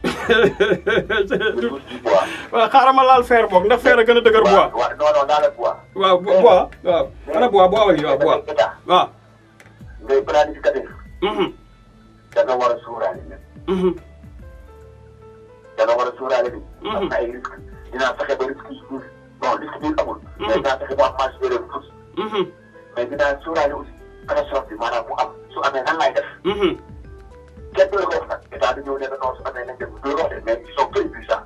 waaw xaaral ma laal fer boog ndax fer a gën a dëgër bois. waaw non naa la bois. waaw bois ana bois bois wa ngi waaw bois. waaw. ngay planificateur. da nga war a suuraale leen. da nga war a suuraale bi. am na ay risques dinaa fexe ba risques yi bon risque bi amul. mais dinaa fexe ba am marge de ressource. mais dinaa suuraale aussi catastrophe bi maanaam mu am su amee nan laay def. kenn du la ko wax nag état bi ñëw ne non su amee nañ def du la wax de mais ils sont très puissants.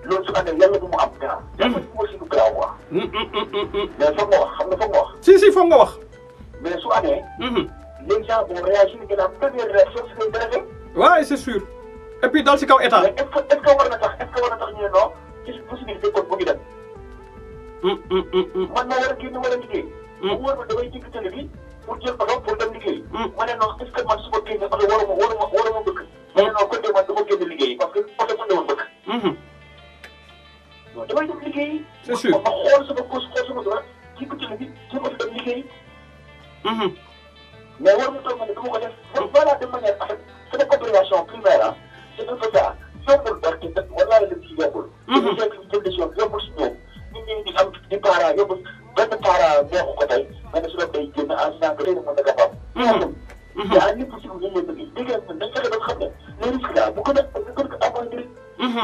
loolu su amee yàlla bu mu am garaaw. yàlla bu ma si lu garaaw wax. mais foog nga wax xam nga foog nga wax. si foog nga wax. mais su amee. les gens vont réagir que la première réaction c'est de rek. waaw c'est sûr. et puis dal si kaw état. mais est-ce que war na tax ñu ne non ci possibilité kon bu ngi dem. man ma war a génn war a liggéey. mu wóor ma damay jéggi télé bi pour jël oto pour dem liggéey. ma ne non est-ce que man su ma génnee oto waruma bëgg. ma ne non kon de man dama génn liggéey parce que oto bu ne woon bëgg. non damay dem liggéey. c'est sûr ma xool sama gauche xool sama droite jéggi télé bi jël oto dem liggéey. mais war na toog ma ne du ma ko def voilà de manière en fait c'est une compréhension primaire ah c'est un peu ça yombul parce que wala la ci yombul. dañuy fekk ñu jël décision yombul si ñoom nit ñi di am di parent yombul benn parent neexu ko tey mais ne su doon day génn en disant que tey mën na capable. mais à l'impossible ñu leen bëgg dégg nga dañ fexe ba xam ne les risques là bu gën a amoindrir.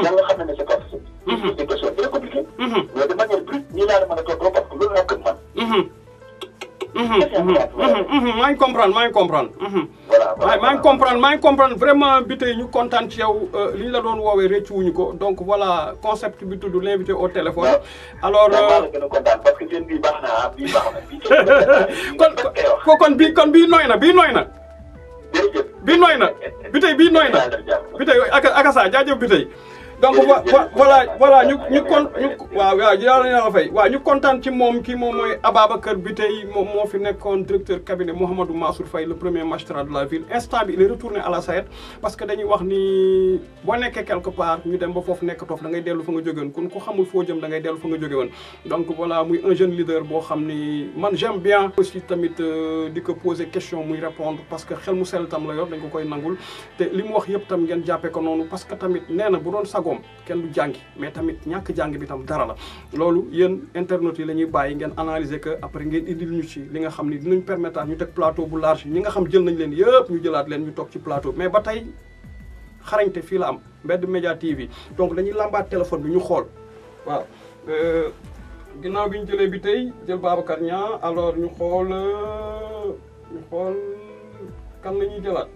yàlla xam ne c'est pas facile. c'est des questions très compliquées. mais de manière brute nii laa la mën a tontoo parce que loolu laa gën man. maa ngi comprendre. voilà maa ngi comprendre vraiment bi tey ñu kontaan ci yow li ñu la doon woowee rëccu wuñu ko donc voilà concept bi tudd l'invité au téléphone. alors maa la gën a kontaan parce que seen bii baax na bii baax na. kon bii nooy na. bii nooy na bi tey akasa jaajëf bi tey. donc voilà ñu kontaan ci moom kii moom mooy Ababacar Biteye moom moo fi nekkoon directeur cabinet Mouhamadou Mansour Faye le premier magistrat de la ville instant bi il est retourné à la SAED parce que dañuy wax ni boo nekkee quelque part ñu dem ba foofu nekk toof da ngay dellu fa nga jóge woon kon ku xamul foo jëm da ngay dellu fa nga jóge woon donc voilà muy un jeune leader boo xam ni man j'aime bien aussi tamit di ko poser question muy répondre parce que xel mu sell tam la yor dañ ko koy nangul te li mu wax yëpp tam ngeen jàppee ko noonu parce que tamit nee na bu doon sagoom kenn du jàngi mais tamit ñàkk jàng bi tam dara la loolu yéen internautes yi la ñuy bàyyi ngeen analyser que après ngeen indil ñu ci li nga xam ni dinañ permettre ñu teg plateau bu large ñi nga xam jël nañ leen yëpp ñu jëlaat leen ñu toog ci plateau mais ba tey xarañte fii la am Mbedd Média TV donc dañuy lambaat téléphone bi ñu xool waaw ginnaaw bi ñu jëlee bi tey jël Babacar Niang alors ñu xool kan la ñuy jëlaat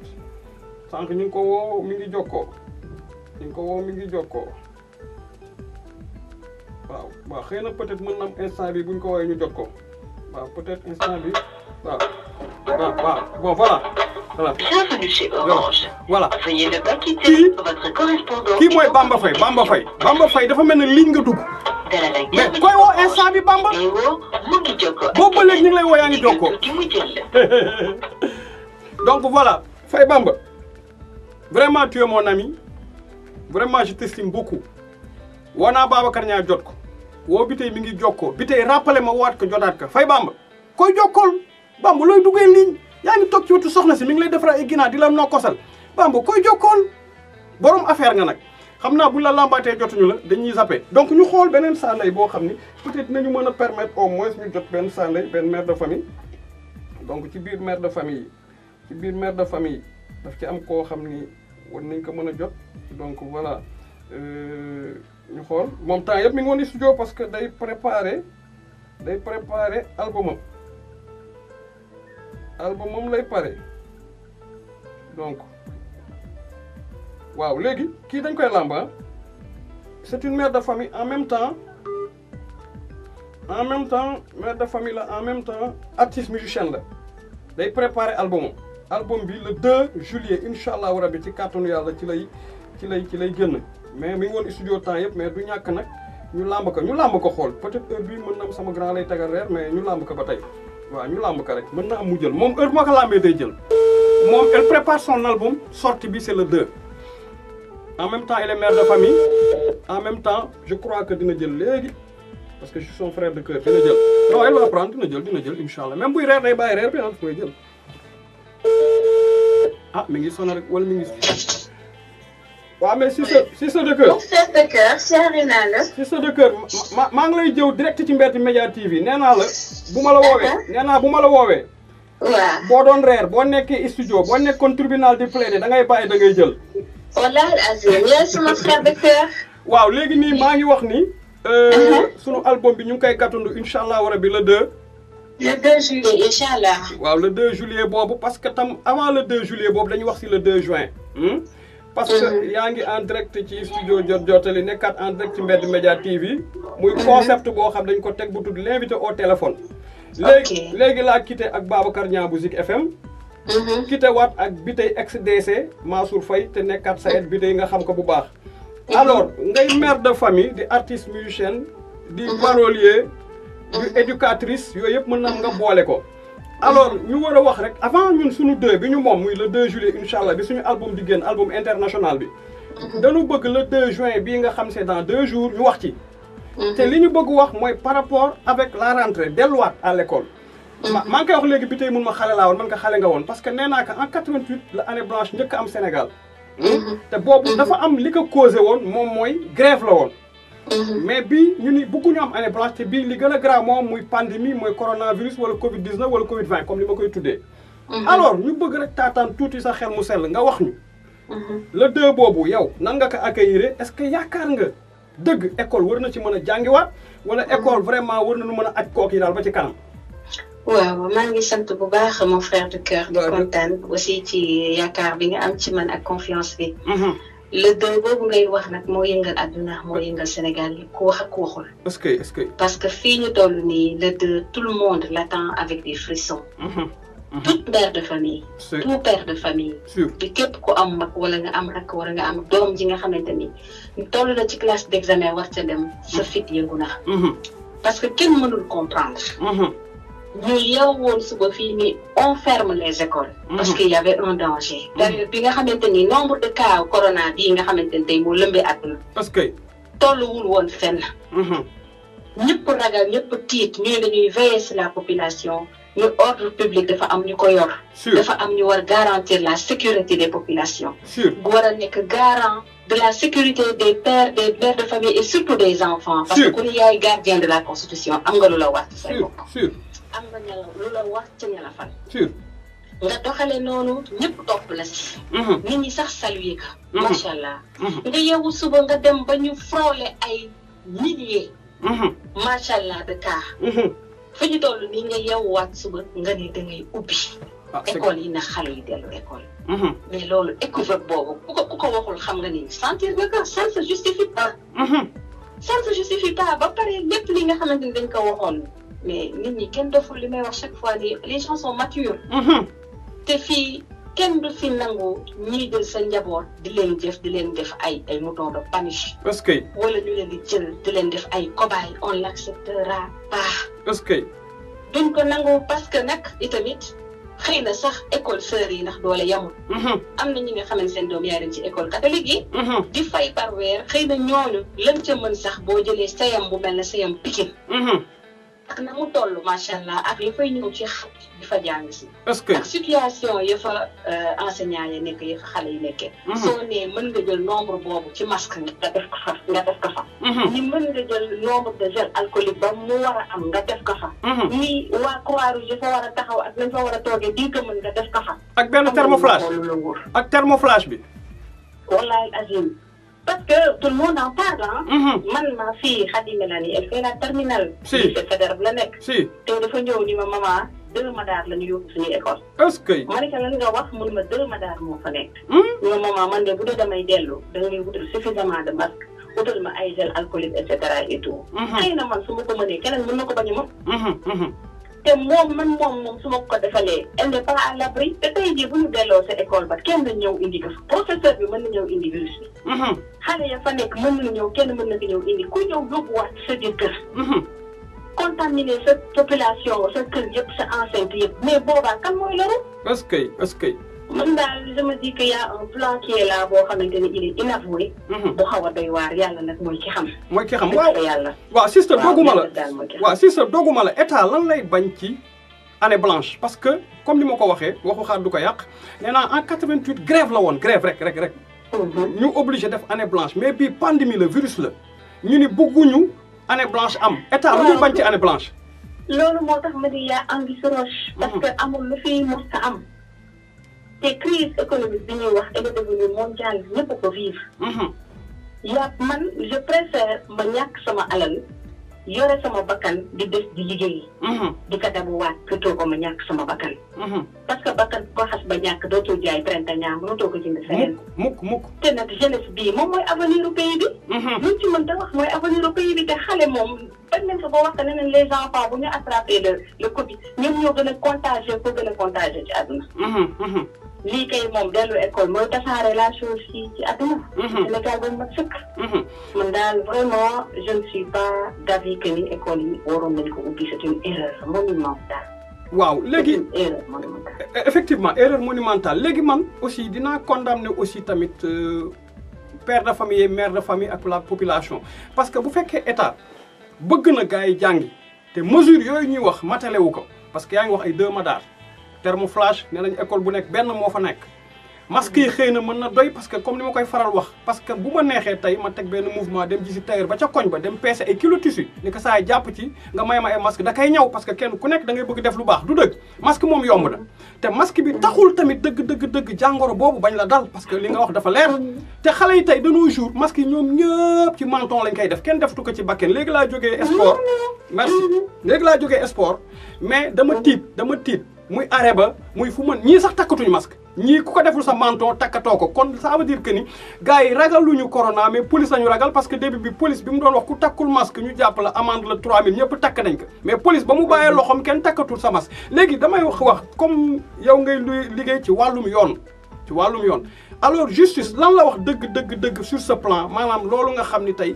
sànq ñu ngi ko woo mi ngi jokkoo waaw xëy na peut-être mën na am instant bi buñ ko woowee ñu jot ko waaw peut-être instant bi waaw bon voilà. Bienvenue chez Orange. voilà Veuillez ne pas quitter votre correspondant. kii mooy Bamba Faye dafa mel ne ligne nga dugg. mais koy woo instant bi Bamba. boobu ba léegi ñu ngi lay woo yaa ngi jokkoo. donc voilà Faye Bamba vraiment tu es mon ami. vraiment je t'estime beaucoup woo naa Babacar Niang jot ko woo Biteye mi ngi jokkoo Biteye rappelé ma waat ko jotaat ko Faye Bamba koy jokkool Bamba looy duggee ligne yaa ngi toog ci wetu soxna si mi ngi lay defar ay ginaar di la nokkosal Bamba koy jokkool borom affaire nga nag xam naa bu la lambaatee jotuñu la dañuy zappé donc ñu xool beneen sanday boo xam ni peut-être dinañu mën a permettre au moins ñu jot benn sanday benn mère de famille donc ci biir mère de famille daf ci am koo xam ni war nañ ko mën a jot donc voilà ñu xool moom temps yëpp mi ngi woon studio parce que day préparer albumam lay pare donc waaw léegi kii dañ koy làmba c'est une mère de famille en même temps mère de famille la en même temps artiste musicienne la day préparer album bi le 2 juillet incha allahu rabi ci kàttanu yàlla ci lay génn mais mi ngi woon studio temps yëpp mais du ñàkk nag ñu làmb ko xool peut-être heure bii mën na am sama grand lay tagal reer mais ñu làmb ko ba tey waaw ñu làmb ko rek mën na am mu jël moom heure moo ko làmbee day jël moom elle prépare son album sortie bi c'est le 2 en même temps elle est mère de famille en même temps je crois que dina jël léegi parce que je suis son frère de cœur dina jël non elle va prendre dina jël incha allah même buy reer day bàyyi reer bi ah mooy jël mi ngi sonn rek wala mi ngi waaw mais si sa de cœur si sa de cœur maa ngi lay jëw direct ci Mbedd Média TV nee naa la bu ma la woowee waaw boo doon reer boo nekkee studio boo nekkoon tribunal di plaider da ngay bàyyi da ngay jël. wallaahi Azim yaay sama frère de cœur. waaw léegi nii maa ngi wax ni. sunu album bi ñu ngi koy gàttandu incha allah rabi le 2. le 2 juillet incha allah. waaw le 2 juillet boobu parce que tam avant le 2 juillet boobu dañuy wax si le 2 juin. parce que yaa ngi en direct ci studio Jotali nekkaat en direct ci Mbedd Média TV. muy concept boo xam dañ ko teg bu tudd l'invité au téléphone. léegi laa quitté ak Babacar Niang bu Zik FM. quitté waat ak Bitey ex-DC Mansour Faye te nekkaat Sayed Bitey nga xam ko bu baax. alors ngay mère de famille di artiste musicienne di parolier di éducatrice yooyu yëpp mën na nga boole ko. alors ñu war a wax rek avant ñun suñu 2 bi ñu moom muy le 2 juillet incha allah bi suñu album di génn album international bi. dañu bëgg le 2 juin bii nga xam c'est dans 2 jours ñu wax ci. te li ñu bëgg wax mooy par rapport avec la rentrée delluwaat à l'école. maa ngi koy wax léegi bi tey mun ma xale laa woon man nga xale nga woon parce que nee naa ko en 88 la année blanche njëkk am Sénégal. te boobu dafa am li ko causé woon moom mooy grève la woon. mais bii ñu ni bëgguñu am année blanche te bii li gën a grave moom muy pandémie mooy coronavirus wala Covid 19 wala Covid 20 comme li ma koy tuddee. alors ñu bëgg rek taataan tuuti sa xel mu sell nga wax ñu. le 2 boobu yow nan nga ko accueillir est-ce que yaakaar nga dëgg école war na ci mën a jàngiwaat wala école vraiment war na nu mën a aj kook yi daal ba ci kanam. waaw maa ngi sant bu baax mon frère de cœur di kontaan aussi ci yaakaar bi nga am ci man ak confiance bi. le 2 boobu ngay wax nag moo yëngal àdduna moo yëngal Sénégal yi ku wax ak ku waxul. est-ce que. parce que fii ñu toll nii le 2 tout le monde l'attend avec des frissons. toute mère de famille. tout père de famille. di képp ku am mag wala nga am rakk wala nga am doom ji nga xamante ni toll na ci classe d'examen war ca dem sa fit yëngu na. parce que kenn mënul comprendre. ñu yeewoon suba fii ni on ferme les écoles. parce qu'il y avait un danger. période bi nga xamante ni nombre de cas corona bii nga xamante ni tey moo lëmbee àdduna. parce que. tolluwul woon fenn. ñëpp ragal ñëpp tiit ñu ne dañuy veiller sur la population ñu ordre public dafa am ñu ko yor. dafa am ñu war garantir la sécurité des populations. bu war a nekk garant de la sécurité des pères des mères de famille et surtout des enfants. parce que ku ne yaay gardien de la constitution am nga lu la wax ci say bopp. am nga lu la wax ca ña la fal. nga doxale noonu ñëpp topp la si. nit ñi sax saluer ko. macha allah. nga yeewu suba nga dem ba ñu frôler ay milliers. macha allah de cas. fi ñu toll nii nga yeewuwaat suba nga ne da ngay ubbi. école yi na xale yi dellu école. mais loolu équivoque boobu ku ko waxul xam nga ni sentir nga ko ça ne se justifie pas. ça ne se justifie pas ba pare lépp li nga xamante ni dañ ko waxoon. mais nit ñi kenn deful li may wax chaque fois ni les gens sont matures. te fii kenn du fi nangu ñii jël sa njaboot di leen def ay moutons de paniche. est-ce que. wala ñu leen di jël di leen def ay cobayes on l'acceptera pas. est-ce que. duñ ko nangu parce que nag itamit xëy na sax école sœurs yi ndax doole yamul. am na ñi nga xamante seen doom yaa dem ci école catholique yi. di fay par weer xëy na ñooñu lan ca mën sax boo jëlee sayam bu mel ne sayam Pikine. ak na mu toll macha allah ak li fay ñëw ci xat di fa jàng si. est-ce que ak situation ya fa enseignants yi nekk ya fa xale yi nekkee. soo nee mën nga jël nombre boobu ci masque nga def ko fa ni mën nga jël nombre de gel alcoolique ba mu war a am nga def ko fa. ni waa Croix-Rouge ya fa war a taxaw ak nañ fa war a toogee di ko mën nga def ko fa. ak benn thermoflash bi. wallahi azim. parce que tout le monde en parle man ma fille Khady Mélanie elle fait la terminale. lycée Faidherbe la nekk. te dafa ñëw ni ma maman 2 madaar la ñu yóbbu suñu école. est-ce que. ma ne ko lan nga wax mun ma 2 madaar moo fa nekk. ni ma maman man de bu dee damay dellu da ngay wutal suffisamment de masque wutal ma ay gel alcoolique et cetera et tout. xëy na man su ma ko mënee keneen mën na ko bañ a mën. te moom su ma ko defalee elle n'est pas à l'abri te tey jii bu ñu delloo sa école ba kenn ñëw indi ko professeur bi mën na ñëw indi virus bi. xale ya fa nekk mën na ñëw kenn mën na ko ñëw indi ku ñëw yóbbuwaat sa biir kër. contaminer sa population sa kër yëpp sa enceinte yëpp mais boobaa kan mooy loru. est-ce que. man daal je me dis que y a un plan qui est là boo xamante ne il est inavoué. bu xaw a doy waar yàlla nag mooy ki xam. mooy ki xam yàlla. waaw sister doguma la état lan lay bañ ci année blanche parce que comme ni ma ko waxee waxu xaar du ko yàq nee naa en 88 grève la woon grève rek. ñu obligé def année blanche mais bii pandémie la virus la ñu ni bëgguñu année blanche am état lu muy bañ ci année blanche. loolu moo tax ma di yaa anguille sous roche. parce que amul lu fi mos a am. te crise économique bi ñuy wax elle est devenue mondiale ñëpp ko vivre. yaa man je préfère ma ñàkk sama alal yore sama bakkan di def di liggéey. di ko dabuwaat plutôt que ma ñàkk sama bakkan. parce que bakkan ko xas ba ñàkk dootoo jaay printemps mënatoo ko jënd feneen. mukk te nag jeunesse bii moom mooy avenir u pays bi. luñ ci mën ta wax mooy avenir u pays bi te xale moom bañ nañ ko ba wax ne leen les enfants bu ñu attrapé le Covid ñoom ñoo gën a contagieux ko gën a contagieux ci àdduna. lii kay moom dellu école mooy tasaare la chose ci àdduna. Sénégal ba mat sëkk. man daal vraiment je ne suis pas d'avis que ni école yi waroon nañ ko ubbi c'est une erreur monumentale. waaw léegi erreur monumentale. effectivement erreur monumentale léegi man aussi dinaa condamner aussi tamit père de famille et mère de famille ak la population parce que bu fekkee état bëgg na gars yi jàngi te mesure yooyu ñuy wax matale wu ko parce que yaa ngi wax ay 2 madaar thermoflash nee nañu école bu nekk benn moo fa nekk masque yi xëy na mën na doy parce que comme ni ma koy faral wax parce que bu ma neexee tey ma teg benn mouvement dem ji si tailleur ba ca koñ ba dem peese ay kilo tissu ni ko saa jàpp ci nga may ma ay masque da kay ñaw parce que kenn ku nekk da ngay bëgg def lu baax du dëgg masque moom yomb na te masque bi taxul tamit dëgg jàngoro boobu bañ la dal parce que li nga wax dafa leer te xale yi tey de nos jours masque yi ñoom ñëpp ci menton lañ koy def kenn deftu ko ci bakken léegi laa jógee sport merci léegi laa jógee sport mais dama tiit muy arrêt ba muy fu mën ñii sax takkatuñu masque ñii ku ko deful sa menton takkatoo ko kon ça veut dire que ni gars yi ragaluñu corona mais police lañu ragal parce que début bi police bi mu doon wax ku takkul masque ñu jàpp la amende la 3000 ñëpp takk nañ ko mais police ba mu bàyyee loxoom kenn takkatul sa masque léegi damay wax comme yow ngay liggéey ci wàllum yoon alors justice lan la wax dëgg sur ce plan maanaam loolu nga xam ni tey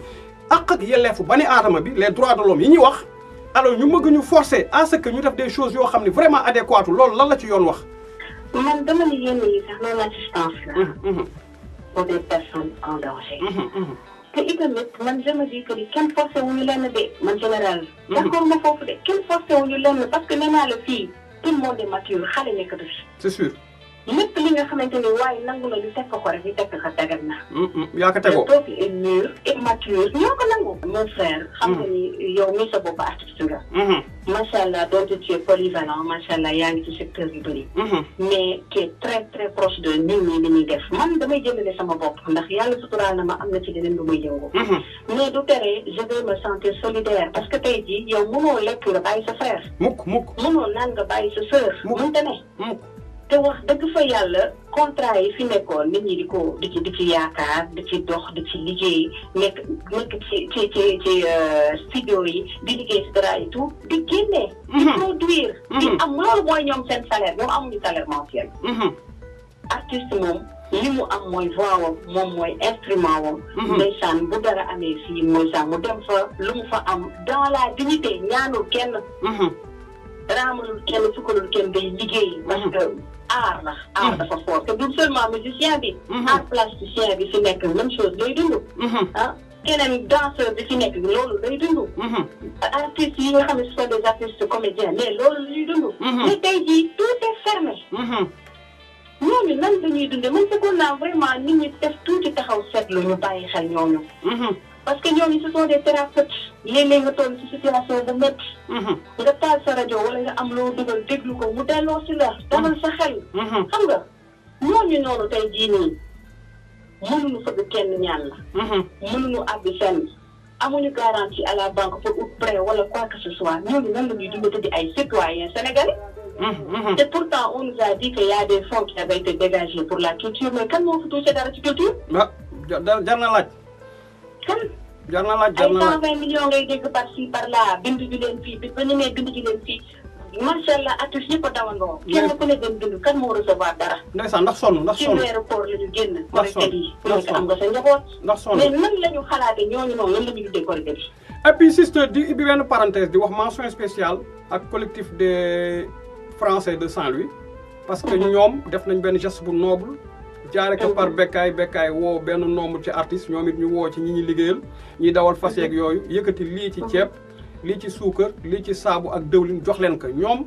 àq ak yelleefu bani aadama bi les droits de l'homme yi ñuy wax alors ñu bëgg ñu forcer à ce que ñu def des choses yoo xam ne vraiment adéquates loolu lan la ci yoon wax. man dama ni yenn yi sax non assistance la. pour des personnes en danger. te itamit man je me dis que ni kenn forcé wu ñu lenn de man général. d'accord ma foofu de kenn forcé wu ñu lenn parce que nee naa la fii tout le monde est mature xale nekkatu fi. c'est sûr. lépp li nga xamante ni waaye nangu na ñu teg ko rek ñu teg ko dagal na. yaa ko tegoo. le peuple est mûr et mature ñoo ko nangu. mon frère. xam nga ni yow mi sa bopp artiste nga. macha allah donte tu es polyvalent macha allah yaa ngi ci secteur yu bëri. mais tu es très très proche de nit ñi li ñuy def man damay jëndale sama bopp ndax yàlla suturaal na ma am na ci leneen lu muy yëngu. mais du tere je vais me sentir solidaire parce que tey jii yow mënoo lekk nga bàyyi sa frère. mukk mënoo naan nga bàyyi sa sœur. mënta ne. te wax dëgg fa yàlla contrat yi fi nekkoon nit ñi di ci yaakaar di ci dox di ci liggéey nekk ci studio yi di liggéey si dara et tout di génne. di produire. di am loolu mooy ñoom seen salaire ñoom amuñu salaire mensuel. artiste moom li mu am mooy voix wam moom mooy instrument wam. ndeysaan bu dara amee fii mooy sax mu dem fa lu mu fa am dans la dignité ñaanul kenn. raamalul kenn sukkalul kenn day liggéey. parce que art dafa fort te du seulement musicien bi. art plasticien bi fi nekk même chose lay dund. keneen danseur bi fi nekk loolu lay dund. artistes yi nga xam ne ce sont des artistes comédiens mais loolu lay dund. mais tey jii tout est fermé. ñooñu nan la ñuy dundee man fekkoon naa vraiment nit ñi def tuuti taxaw seetlu ñu bàyyi xel ñooñu. parce que ñooñu ce sont des thérapeutes léeg-léeg nga toll ci situation bu métti. nga taal sa rajo wala nga am loo dugal déglu ko mu delloo si la dalal sa xel. xam nga ñooñu noonu tey jii nii mënuñu fëgg kenn ñaan la. mënuñu àbbi fenn amuñu garantie à la banque pour ut prêt wala quoi que ce soit ñooñu nan la ñuy dundee di ay citoyens sénégalais. te pourtant on nous a dit que y a des fonds qui avaient été dégagés pour la culture mais kan moo fi touché dara ci culture. jar na laaj. kan. jar na laaj ay 120 millions ngay dégg par ci par là bind ji leen fii ba ñu nee bind ji leen fii macha allah artiste ñëpp a dawandoo. kenn ku ne dem bind kan moo recevoir dara. ndeysaan ndax sonn. ci weeru koor la ñu génn. ndax sonn ndax sonn am nga sa njaboot. ndax sonn mais nan la ñu xalaatee ñooñu noonu nan la ñu tuddee korité bi. et puis sister di ubbi benn parenthèse di wax mention spéciale ak collectif des Français de Saint-Louis. parce que ñoom def nañ benn geste bu noble. jaare ko par bekkaay woo benn nombre ci artiste ñoom it ñu woo ci ñi ñuy liggéeyal ñiy dawal fas yeeg yooyu yëkkati lii ci ceeb lii ci suukar lii ci saabu ak dëwlin jox leen ko ñoom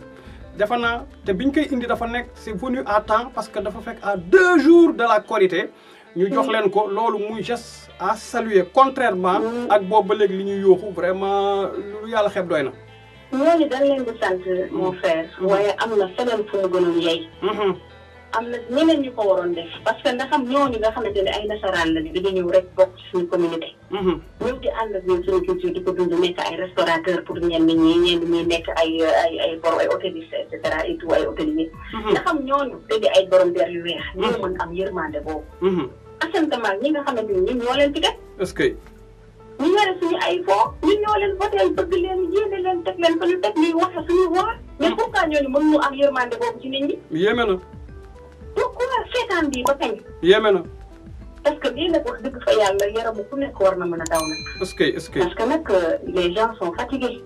defe naa te biñ koy indi dafa nekk c'est venu à temps parce que dafa fekk à 2 jours de la Korité ñu jox leen ko loolu muy geste à saluer contrairement ak boobu ba léegi li ñuy yooxu vraiment lu yàlla xeeb doy na. ñooñu dañ leen di sant mon frère. waaye am na feneen fu mu gënoon yey. am na ñeneen ñu ko waroon def parce que ndax am ñooñu nga xamante ne ay nasaraan lañu dañu ñëw rek bokk ci suñu communauté. ñëw di ànd ak ñun suñu culture di ko dund nekk ay restaurateur pour ñenn ñi nekk ay borom ay hôteliste et cetera et tout ay hôtelier. ndax am ñooñu te di ay borom der yu weex. ñoo mën am yërmande boobu. asantement ñi nga xamante ni ñun ñoo leen fi def. est-ce que. ñu yore suñu ay fo ñun ñoo leen voteel bëgg leen yéene leen teg leen fa ñu teg ñuy waxe suñuy woor. mais pourquoi ñooñu mën ñu am yërmande boobu ci nit ñi. yéeme na. pourquoi seetaan bii ba kañ. yéeme na. parce que lii nag wax dëgg fa yàlla yaramu ku nekk war na mën a daw nag. est-ce que. parce que nag les gens sont fatigués.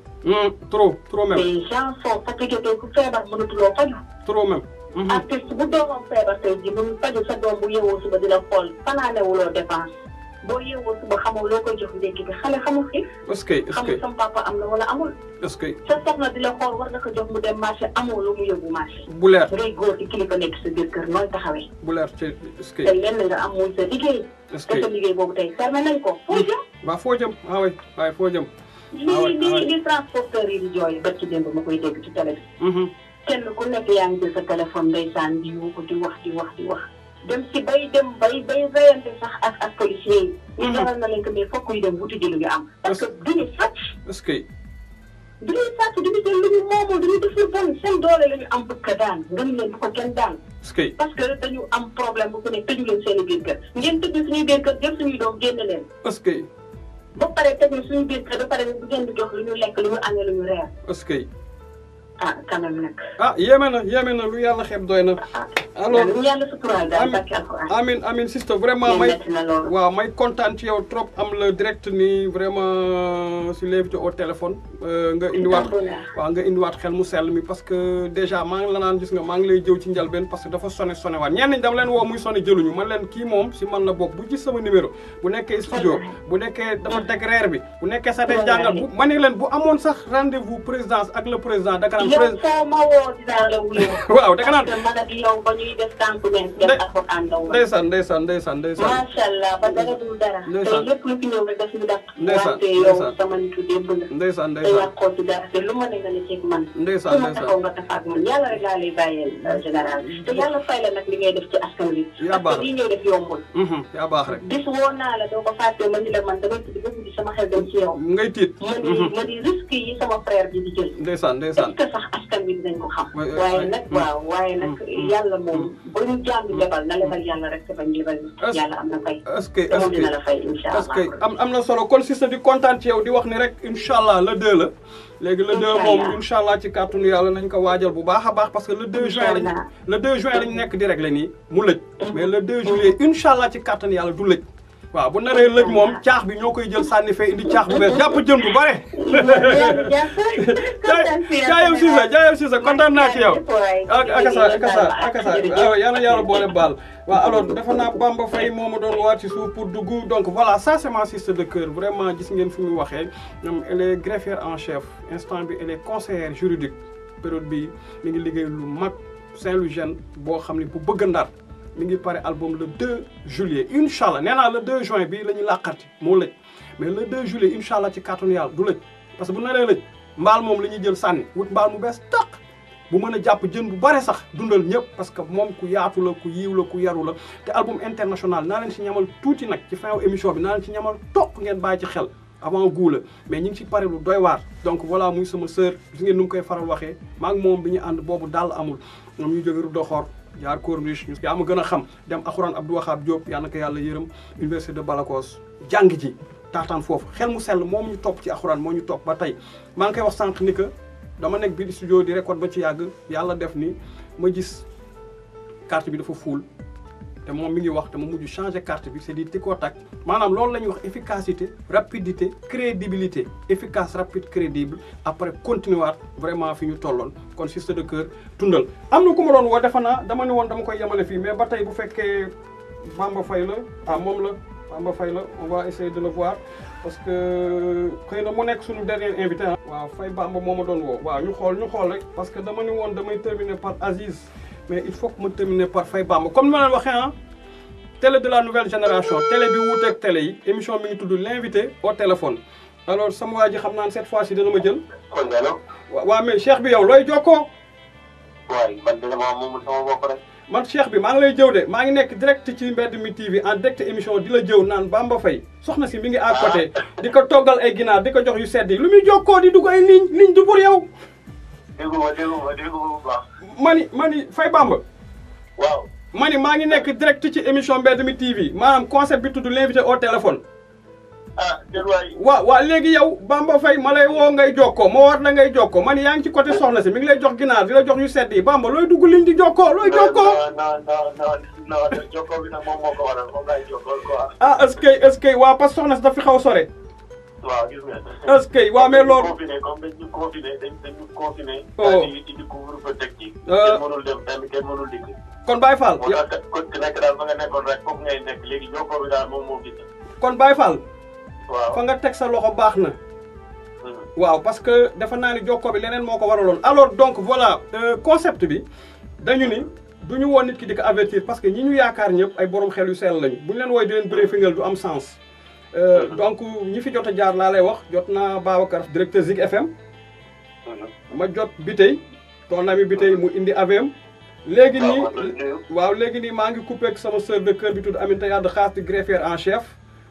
trop même. les gens sont fatigués te ku feebar mënatuloo faju. trop même. artiste bu doomam feebar tey jii mënul faju sa doom bu yeewoo suba di la xool fanaanewuloo dépense boo yeewoo suba xamoo loo koy jox ndékki bi xale xamul xiif. est-ce que xamul sam papa am na wala amul. est-ce que. sa soxna di la xool war nga ko jox mu dem marché amoo lu mu yóbbu marché. bu leer ngay góor di kilifa nekk sa biir kër nooy taxawee. bu leer ci est-ce que. te lenn nga am muy sa liggéey. est-ce que sa liggéey boobu tey fermé nañ ko. foo jëm. waaw foo jëm waaye foo jëm. li transporteurs yi di jooy ba ci démb ma koy dégg ci télé bi. kenn ku nekk yaa ngi jël sa téléphone ndeysaan di yuuxu di wax dem ci bay reyante sax ak policiers yi. ñu jaral na leen que mais fokk ñu dem wuti ji lu ñu am. parce que duñu sàcc. est-ce que. duñu sàcc duñu jël lu ñu moomul duñu def lu bon seen doole la ñu am bëgg a daan nga ni leen bu ko kenn daan. est-ce que. parce que dañu am problème bu ko nekk tëju leen seen i biir kër ngeen tëju suñuy biir kër jël suñuy doom génn leen. est-ce que. ba pare tëju suñuy biir kër ba pare bu ngeen di jox lu ñu lekk lu ñu añee lu ñu reer. est-ce que. ah quand même nag. yéeme na lu yàlla xeeb doy na. alors lu yàlla suturaal daal barke alxuraan. amiin sister vraiment may kontaan ci yow trop am la direct ni vraiment si l'invité au téléphone. nga indiwaat xel mu sell mi parce que déjà maa ngi la naan gis nga maa ngi lay jëw ci njëlbeen parce que dafa sonné waat ñenn ñi dama leen woo muy sonné jëluñu man leen kii moom si man la bokk bu gis sama numéro bu nekkee studio bu nekkee dafa teg reer bi bu nekkee sax day jàngal bu ma ne leen bu amoon sax rendez-vous présidence ak le président Dakar. yow foo ma woo dinaa la wuyu. waaw da nga naan man ak yow ba ñuy def tànku leen def ak àndaw. ndeysaan. macha allah ba dara dul dara. ndeysaan te lépp lu fi ñëw rek daf ñu def. ndeysaan wante yow sama nitu démb la. ndeysaan te yàqoo ci dara te lu ma ne nga ne ceeg man. ndeysaan ma taxaw nga tafaat man yàlla rek laa lay bàyyeel général. te yàlla fay la nag li ngay def ci askan wi. yaa baax parce que lii ngay def yombul. yaa baax rek. bis woo naa la doo ko fàtte ma ni la man damay tudd ba guddi sama xel dem ci yow. ngay tiit. ma di risque yi sama frère bi di jël. ndeysaan. est-ce que sax askan bi dinañ ko xam. waaye nag yàlla moom ba ñu jàmm lebal na lebal yàlla rek te bañ lebal yàlla am na fay. est-ce que moom dina la fay incha allah. est-ce que am na solo kon si sa di kontaan ci yow di wax ni rek incha allah le 2 la. léegi le 2 moom incha allah ci kàttanu yàlla nañ ko waajal bu baax a baax parce que le 2 juin lañ nekk di régler nii mu lëj. mais le 2 juillet incha allah ci kàttanu yàlla du lëj. waaw bu naree lëj moom caax bi ñoo koy jël sànni fee indi caax bu bees jàpp jën bu bare. jaayam Cissé kontaan naa ci yow. akasa yàlla boole baal. waaw alors defe naa Bamba Faye moo ma doon waat ci suuf pour dugg donc voilà ça c'est ma sister de cœur vraiment gis ngeen fi mu waxee ñoom elle est greffière en chef instant bi elle est conseillère juridique période bi mi ngi liggéey lu mag Saint-Louis boo xam ne bu bëgg Ndar. mi ngi pare album le 2 juillet incha allah nee naa le 2 juin bi la ñuy làqati moo lëj mais le 2 juillet incha allah ci kàttanu yàlla du lëj parce que bu naree lëj mbaal moom la ñuy jël sànni wut mbaal mu bees tàq bu mën a jàpp jën bu bare sax dundal ñëpp parce que moom ku yaatu la ku yiiw la ku yaru la te album international naa leen ci ñamal tuuti nag ci fin émission bi naa leen ci ñamal topp ngeen bàyyi ci xel avant guu la mais ñu ngi ci pare lu doy waar donc voilà muy sama sœur gis ngeen nu ngi koy faral waxee maa ngi moom bi ñu ànd boobu daal amul ñoom ñu jóge Rudoxor jaar Corniche yaa ma gën a xam dem Alxuraan Abdou Wahab Diop yaa na ko yàlla yërëm université de Balakos jàng ji taataan foofu xel mu sell moom ñu topp ci Alxuraan moo ñu topp ba tey maa ngi koy wax sànq ni que dama nekk biir studio di record ba ci yàgg yàlla def ni ma gis carte bi dafa fuul te moom mi ngi wax te ma mujj changer carte bi c'est di tic au tac maanaam loolu la ñuy wax efficacité rapidité crédibilité efficace rapide crédible après continuer waat vraiment fi ñu tolloon kon sister de cœur tundal am na ku ma doon woo defe naa dama ne woon dama koy yemale fii mais ba tey bu fekkee Bamba Faye la moom la Bamba Faye la on va essayer de le voir parce que xëy na mu nekk suñu dernier invité waaw Faye Bamba moo ma doon woo waaw ñu xool rek parce que dama ne woon damay terminer par Aziz mais il faut que ma terminer par Faye Bamba comme ni ma leen waxee télé de la nouvelle génération télé bi wuuteeg télé yi émission mi ngi tudd l'invité au téléphone alors sama waa ji xam naa cette fois-ci dana ma jël. kon allo. waaw mais Cheikh bi yow looy jokkoo. waaye man de damaa moomul sama bopp rek. man Cheikh bi maa ngi lay jëw de maa ngi nekk direct ci Mbedd Mi TV en direct émission di la jëw naan Bamba Faye soxna si mi ngi à côté di ko toggal ay ginaar di ko jox yu sedd yi lu muy jokkoo di dugg ay ligne du pour yow. déggu ma bu baax. mani Faye Bamba. waaw. mani maa ngi nekk direct ci émission Mbedd Mi TV maanaam concept bi tudd l'invité au téléphone. ah jërëjëf. waaw léegi yow Bamba Faye ma lay woo ngay jokkoo ma war la ngay jokkoo man yaa ngi ci côté soxna si mi ngi lay jox ginaar di la jox yu sedd yi Bamba looy dugg liñ di jokkoo looy jokkoo. non jokkoo bi nag moom moo ko waral moom laay jokkoo quoi. ah est-ce que waaw parce que soxna si daf fi xaw sore. waaw gis nga. est-ce que waaw mais loolu. confiné comme dañu confiné dañu confiné. oh dañuy indi couvre-feu teg ci. kenn mënul dem fenn kenn mënul dikk. kon Baye Fall. moo tax ku nekk daal fa nga nekkoon rek foofu ngay nekk léegi jokkoo bi daal moom moo gis. kon Baye Fall. waaw fa nga teg sa loxo baax na. waaw parce que dafa naa ni jokkoo bi leneen moo ko waraloon alors donc voilà concept bi dañu ni du ñu woon nit ki di ko avertir parce que ñi ñu yaakaar ñëpp ay borom xel yu sell lañu bu ñu leen wooy di leen briefingal du am sens. donc ñi fi jot a jaar laa lay wax jot naa Babacar directeur Zik FM. ma jot Bitey ton ami Bitey mu indi AVM. léegi nii waaw léegi nii maa ngi coupé ak sama sœur de cœur bi tudd Aminata Yade Xaas di greffière en chef.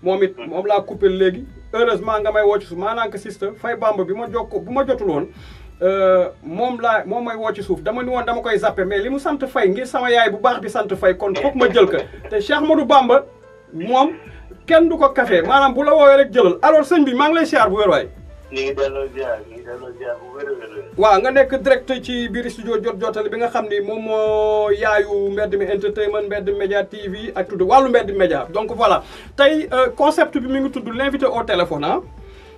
moom it moom laa coupé léegi heureusement nga may woo ci suuf maanaam que sister Faye Bamba bi ma jokko bu ma jotul woon moom may woo ci suuf dama ni woon dama koy zappé mais li mu sant Faye ngir sama yaay bu baax bi sant Faye kon foog ma jël ko te Cheikh Modou Bamba moom kenn du ko café maanaam bu la woowee rek jëlal alors sëñ bi maa ngi lay siyaar bu wér waay. ñu ngi delloo ziar bu wér. waaw nga nekk direct ci biir studio jotali bi nga xam ni moom moo yaayu Mbedd Mi Entertainment Mbedd Média TV ak tudd wàllu Mbedd Média donc voilà tey concept bi mi ngi tudd l'invité au téléphone ah.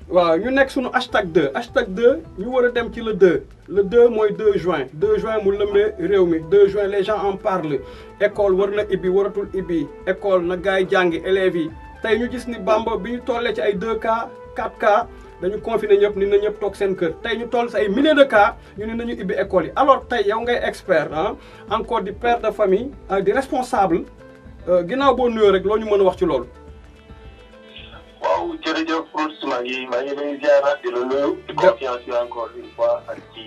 waaw ñu nekk suñu #2 ñu war a dem ci le 2 mooy 2 juin 2 juin mu lëmbee réew mi 2 juin les gens en parlent école war na ibbi waratul ibbi école na gars yi jàngi élèves yi tey ñu gis ni Bamba bi ñu tollee ci ay 2 cas 4 cas. dañu confiné ñëpp ni na ñëpp toog seen kër tey ñu toll si ay milliers de cas ñu ne nañu ibbi école yi alors tey yow ngay expert ah encore di père de famille di responsable ginnaaw boo nuyoo rek loo ñu mën a wax ci loolu. waaw jërëjëf Proust maa ngi lay ziaraat di la nuyu. di confiance yi encore une fois ak ci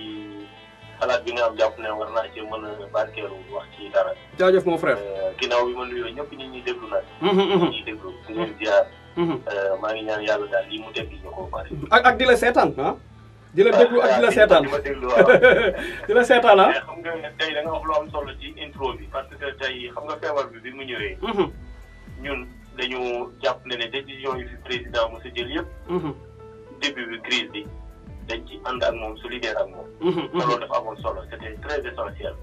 xalaat bi nga am jàpp ne war naa ci mën a barkeelu wax ci dara. jaajëf mon frère. ginnaaw bi ma nuyoo ñëpp ñi ñuy déglu nag. ñuy déglu di leen ziar. maa ngi ñaan yàlla daal lii mu déglu ñu ko bari. ak di la seetaan ah. di la déglu ak di la seetaan di ma déglu waaw. di la seetaan ah. xam nga tey da nga wax lu am solo ci intro bi parce que tey xam nga feebar bi mu ñëwee. ñun dañu jàpp ne décision yi fi président mos a jël yëpp. début bi crise bi dañ ci ànd ak moom solidaire ak moom. te loolu dafa amoon solo c'était très essentiel.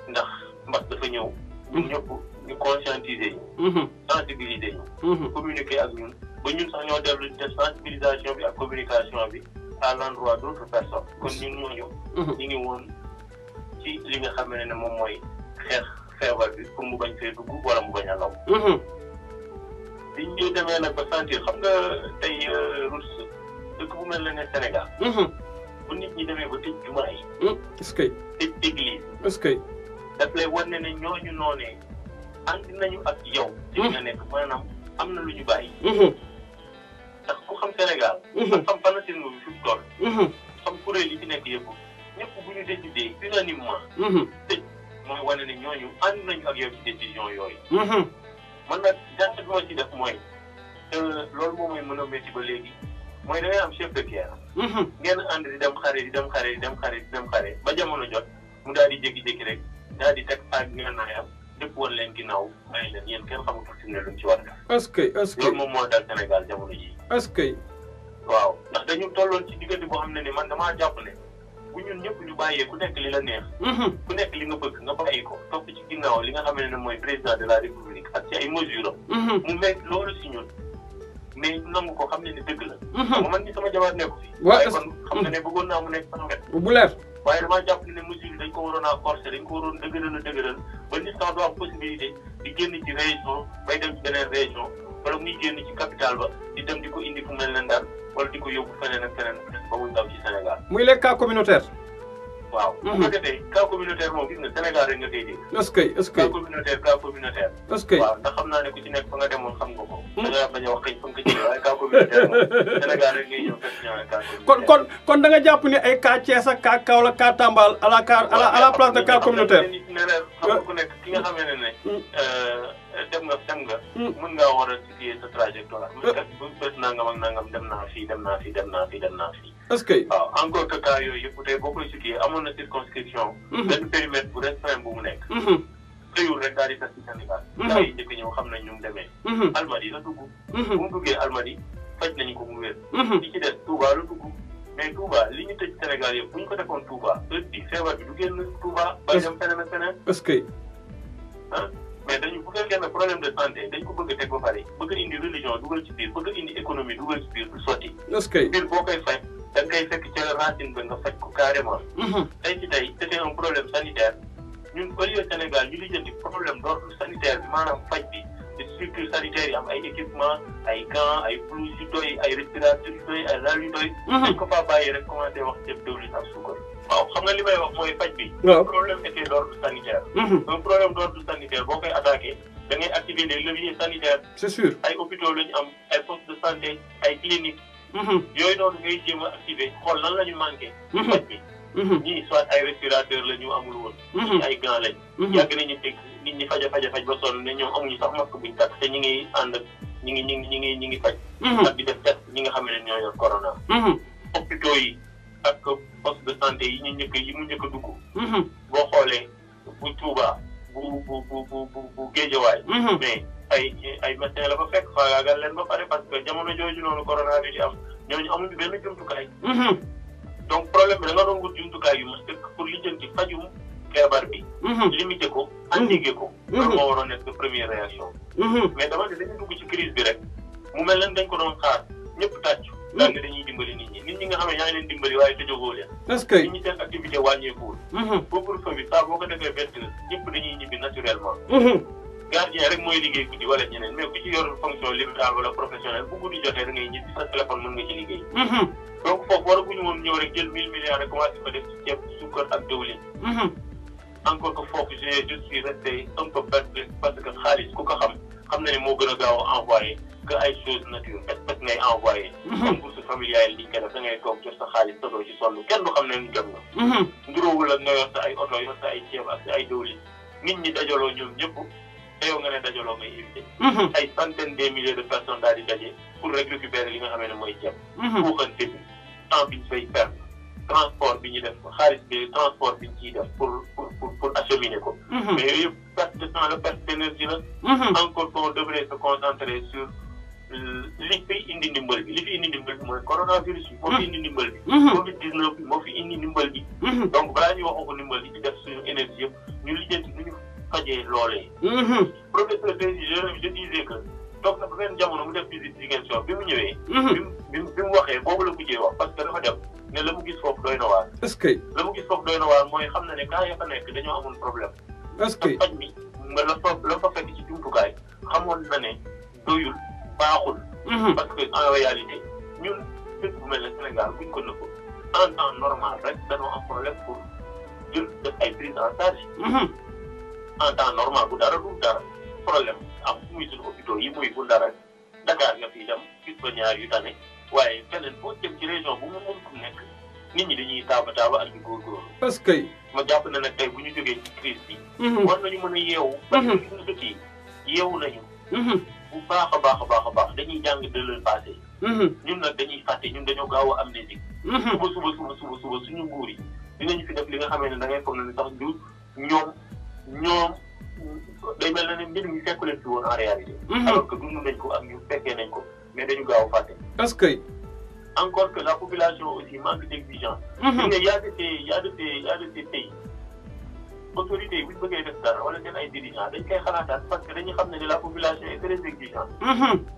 ndax mbas dafa ñëw. ñun ñëpp ñu conscientiser ñu. sensibiliser ñu. communiquer ak ñun ba ñun sax ñoo dellu def sensibilisation bi ak communication bi à l'endroit d'autres personnes kon ñun ñooñu. ñu ngi woon ci li nga xam ne moom mooy xeex feebar bi pour mu bañ fee dugg wala mu bañ a law. biñ ñu demee nag ba sentir xam nga tey Rousse dëkk bu mel ne Sénégal. bu nit ñi demee ba tëj jumaa yi. est-ce que. tëj église. est-ce que. daf lay wan ne ñooñu noonee ànd nañu ak yow. ci li nga nekk maanaam am na lu ñu bàyyi. ndax ku xam Sénégal. ak xam fanatisme bi fi mu toll. xam kuréel yi ci nekk yëpp ñëpp bu ñu décidé unanimement. tëj mooy wane ne ñooñu ànd nañu ak yow ci décision yooyu. man nag jàpp bi ma ci def mooy loolu moom mooy mën a métti ba léegi mooy da ngay am chef de guerre. ngeen ànd di dem xare ba jamono jot mu daal di jékki-jékki rek daal di teg ak ngànnaayam dëpp woon leen ginnaaw bàyyi leen yéen kenn xamatul fi mu ne luñ ci war a def. est-ce que loolu moom moo dal Sénégal jamono ji. est-ce que. waaw ndax dañu tolloon ci diggante boo xam ne ni man damaa jàpp ne bu ñun ñëpp ñu bàyyee ku nekk li la neex. ku nekk li nga bëgg nga bàyyi ko topp ci ginnaaw li nga xam ne mooy président de la république ak ci ay mesures am. mu mekk loolu si ñun mais nangu ko xam ne ni dëgg la. xam nga man ni sama jabar nekku fi. waaye kon xam nga ne bëggoon naa mu nekk sama wet. bu leer. waaye damaa jàpp ne mesures yi dañ ko waroon a forcer dañ ko waroon dëgëral ba nit sax du am possibilité di génn ci région bay dem ci beneen région wala muy génn ci capitale ba di dem di ko indi fu mel ne Ndar wala di ko yóbbu feneen ak feneen ba muy daw ci Sénégal. muy les cas communautaires. waaw. bu ko defee cas communautaire moom gis nga Sénégal rek nga koy dégg. est-ce que est-ce que cas communautaire cas communautaire. est-ce que waaw ndax xam naa ne ku ci nekk fa nga demoon xam nga ko. da nga bañ a wax kañ fa nga ko jëlee waaye cas communautaire moom Sénégal rek ngay ñëw fekk ñëwaat cas communautaire. kon da nga jàpp ni ay cas Thiès ak cas Kaolack cas Tamba à la place de cas communautaire. xam nga ku nekk ki nga xamee ne dem nga mën ngaa war a situer sa trajectoire. mën kat bu bés nangam ak nangam dem naa fii. est-ce que waaw encore que cas yooyu yëpp tey boo koy situer amoon na circonscription. benn périmètre bu restreint bu mu nekk. xëyul rek daal di tas ci Sénégal. gaa yi njëkk ñëw xam nañ ñu mu demee. Almadi la dugg. bu mu duggee Almadi faj nañu ko mu wér. li ci des Touba la dugg. mais Touba li ñu tëj Sénégal yëpp bu ñu ko defoon Touba heure bii feebar bi du génn Touba. ba dem feneen ak feneen. est-ce que mais dañu bu fekkee ne problème de santé dañ ko bëgg a teg ba pare bëgg indi religion dugal ci biir bëgg indi économie dugal ci biir du sotti. est-ce que biir boo koy faj da ngay fekk ca racine ba nga faj ko carrément. tey ci tey c'était un problème sanitaire ñun au lieu Sénégal ñu lijjanti problème d'ordre sanitaire bi maanaam faj bi te structure sanitaire yi am ay équipement ay gants ay blouse yu doy ay respirateurs yu doy ay lal yu doy. dañ ko faa bàyyi rek commencé wax ceeb diwlin ak suukar. waaw xam nga li may wax mooy faj bi. waaw problème était d'ordre sanitaire. un problème d'ordre sanitaire boo koy attaqué da ngay activer les leviers sanitaires. c'est sûr ay hôpitaux la ñu am ay postes de santé ay cliniques. yooyu noonu ngay jéem a activer xool lan la ñu manqué. faj bi. ñii soit ay respirateurs la ñu amul woon. ñii ay gants lañ. yàgg nañu dégg nit ñi faj ba sonn ne ñoom amuñu sax masque buñ takk te ñi ngi ànd ak ñi ngi faj. ak di def test ñi nga xam ne ñoo yor corona. hôpitaux yi ak poste de santé yi mu njëkk a dugg. boo xoolee bu Touba bu Géejawaay. mais ay médecins la fa fekk faagaagal leen ba pare parce que jamono jooju noonu corona bi di am ñooñu amuñu benn jumtukaay. donc problème bi da nga doon wut jumtukaay yu ma sëkk pour lijjanti fajum feebar bi. limité ko endigué ko. loolu moo waroon nekk première réaction. mais dama ne dañu dugg ci crise bi rek mu mel ne dañ ko doon xaar ñëpp tàccu. daal ne dañuy dimbali nit ñi nga xam ne yaa ngi leen dimbali waaye tëjoo leen. est-ce que nit ñi seen activité wàññeekuwul. couvre-feu bi saa boo ko defee 20 heures ñëpp dañuy ñibbi naturellement. gardien rek mooy liggéey guddi wala ñeneen mais ku ci yor fonction libérale wala professionnelle bu guddi jotee da ngay ñibbi sa téléphone mën nga ci liggéey. donc foofu waraguñu woon ñëw rek jël 1000 milliards rek commencé ko def ci ceeb suukar ak diwlin. encore que foofu je suis resté un peu perplexe parce que xaalis ku ko xam na ne moo gën a gaaw a envoyé que ay choses nature espèce ngay envoyé. comme bourse familiale liñ koy def da ngay toog jot sa xaalis sa doo ci sonn kenn du xam ne ñu jot nga. nduroowul ak nga yor sa ay oto yor sa ay ceeb ak sa ay diwlin nit ñi dajaloo ñoom ñëpp te yow nga ne dajaloo ngay éviter. ay centaines de milliers de personnes daal di daje pour rek récupérer li nga xam ne mooy ceeb. buuxante bi temps bi ñu fay perdre transport bi ñu def xaalis bi transport bi ñu ciy def pour acheminer ko. mais yooyu yëpp perte de temps la perte d'énergie la. encore qu'on devrait se concentrer sur li fi indi ndimbal bi mooy coronavirus bi moo fi indi ndimbal bi. Covid 19 bi moo fi indi ndimbal bi. donc balaa ñuy waxoo ko ndimbal bi ci def suñu énergie yëpp ñu lijjanti nu ñu fajee loolee. professeur je disais que toog na ba benn jamono mu def visite Ziguinchor bi mu ñëwee. bi mu waxee boobu la mujjee wax parce que dafa dem ne la mu gis foofu doy na waar. est-ce que la mu gis foofu doy na waar mooy xam na ne kaa ya fa nekk dañoo amoon problème. est-ce que faj mi nga la fa fekk ci jumtukaay xamoon na ne doyul baaxul. parce que en réalité ñun dëkk bu mel ne Sénégal buñ ko nëbbu en temps normal rek dañoo am problème pour jël def ay prise en charge. en temps normal bu dara du dara problème am muy suñu hôpitaux yi muy bu dara Dakar nga fi dem gis ba ñaar yu tane waaye feneen boo jëm ci région bu mu mën nekk nit ñi dañuy taaba ak di góorgóorlu. parce que ma jàpp na nag tey bu ñu jógee ci crise bi. war nañu mën a yeewu. parce que gis nga dëkk yi yeewu nañu. bu baax a baax dañuy jàng de leur passé. ñun nag dañuy fàtte ñun dañoo gaaw a amnésique. suba suñu nguur yi dinañu fi def li nga xamee ne da ngay foog ne sax du ñoom day mel na ne mbir mi fekku leen fi woon en réalité. alors que dund nañ ko ak ñu fekkee nañ ko mais dañu gaaw a fàtte. est-ce que encore que la population aussi manque d'exigence. mais y a de ces pays autorités yi bu ñu bëggee def dara wala seen ay dirigeants dañ koy xalaataat parce que dañuy xam ne la population est très exigeante.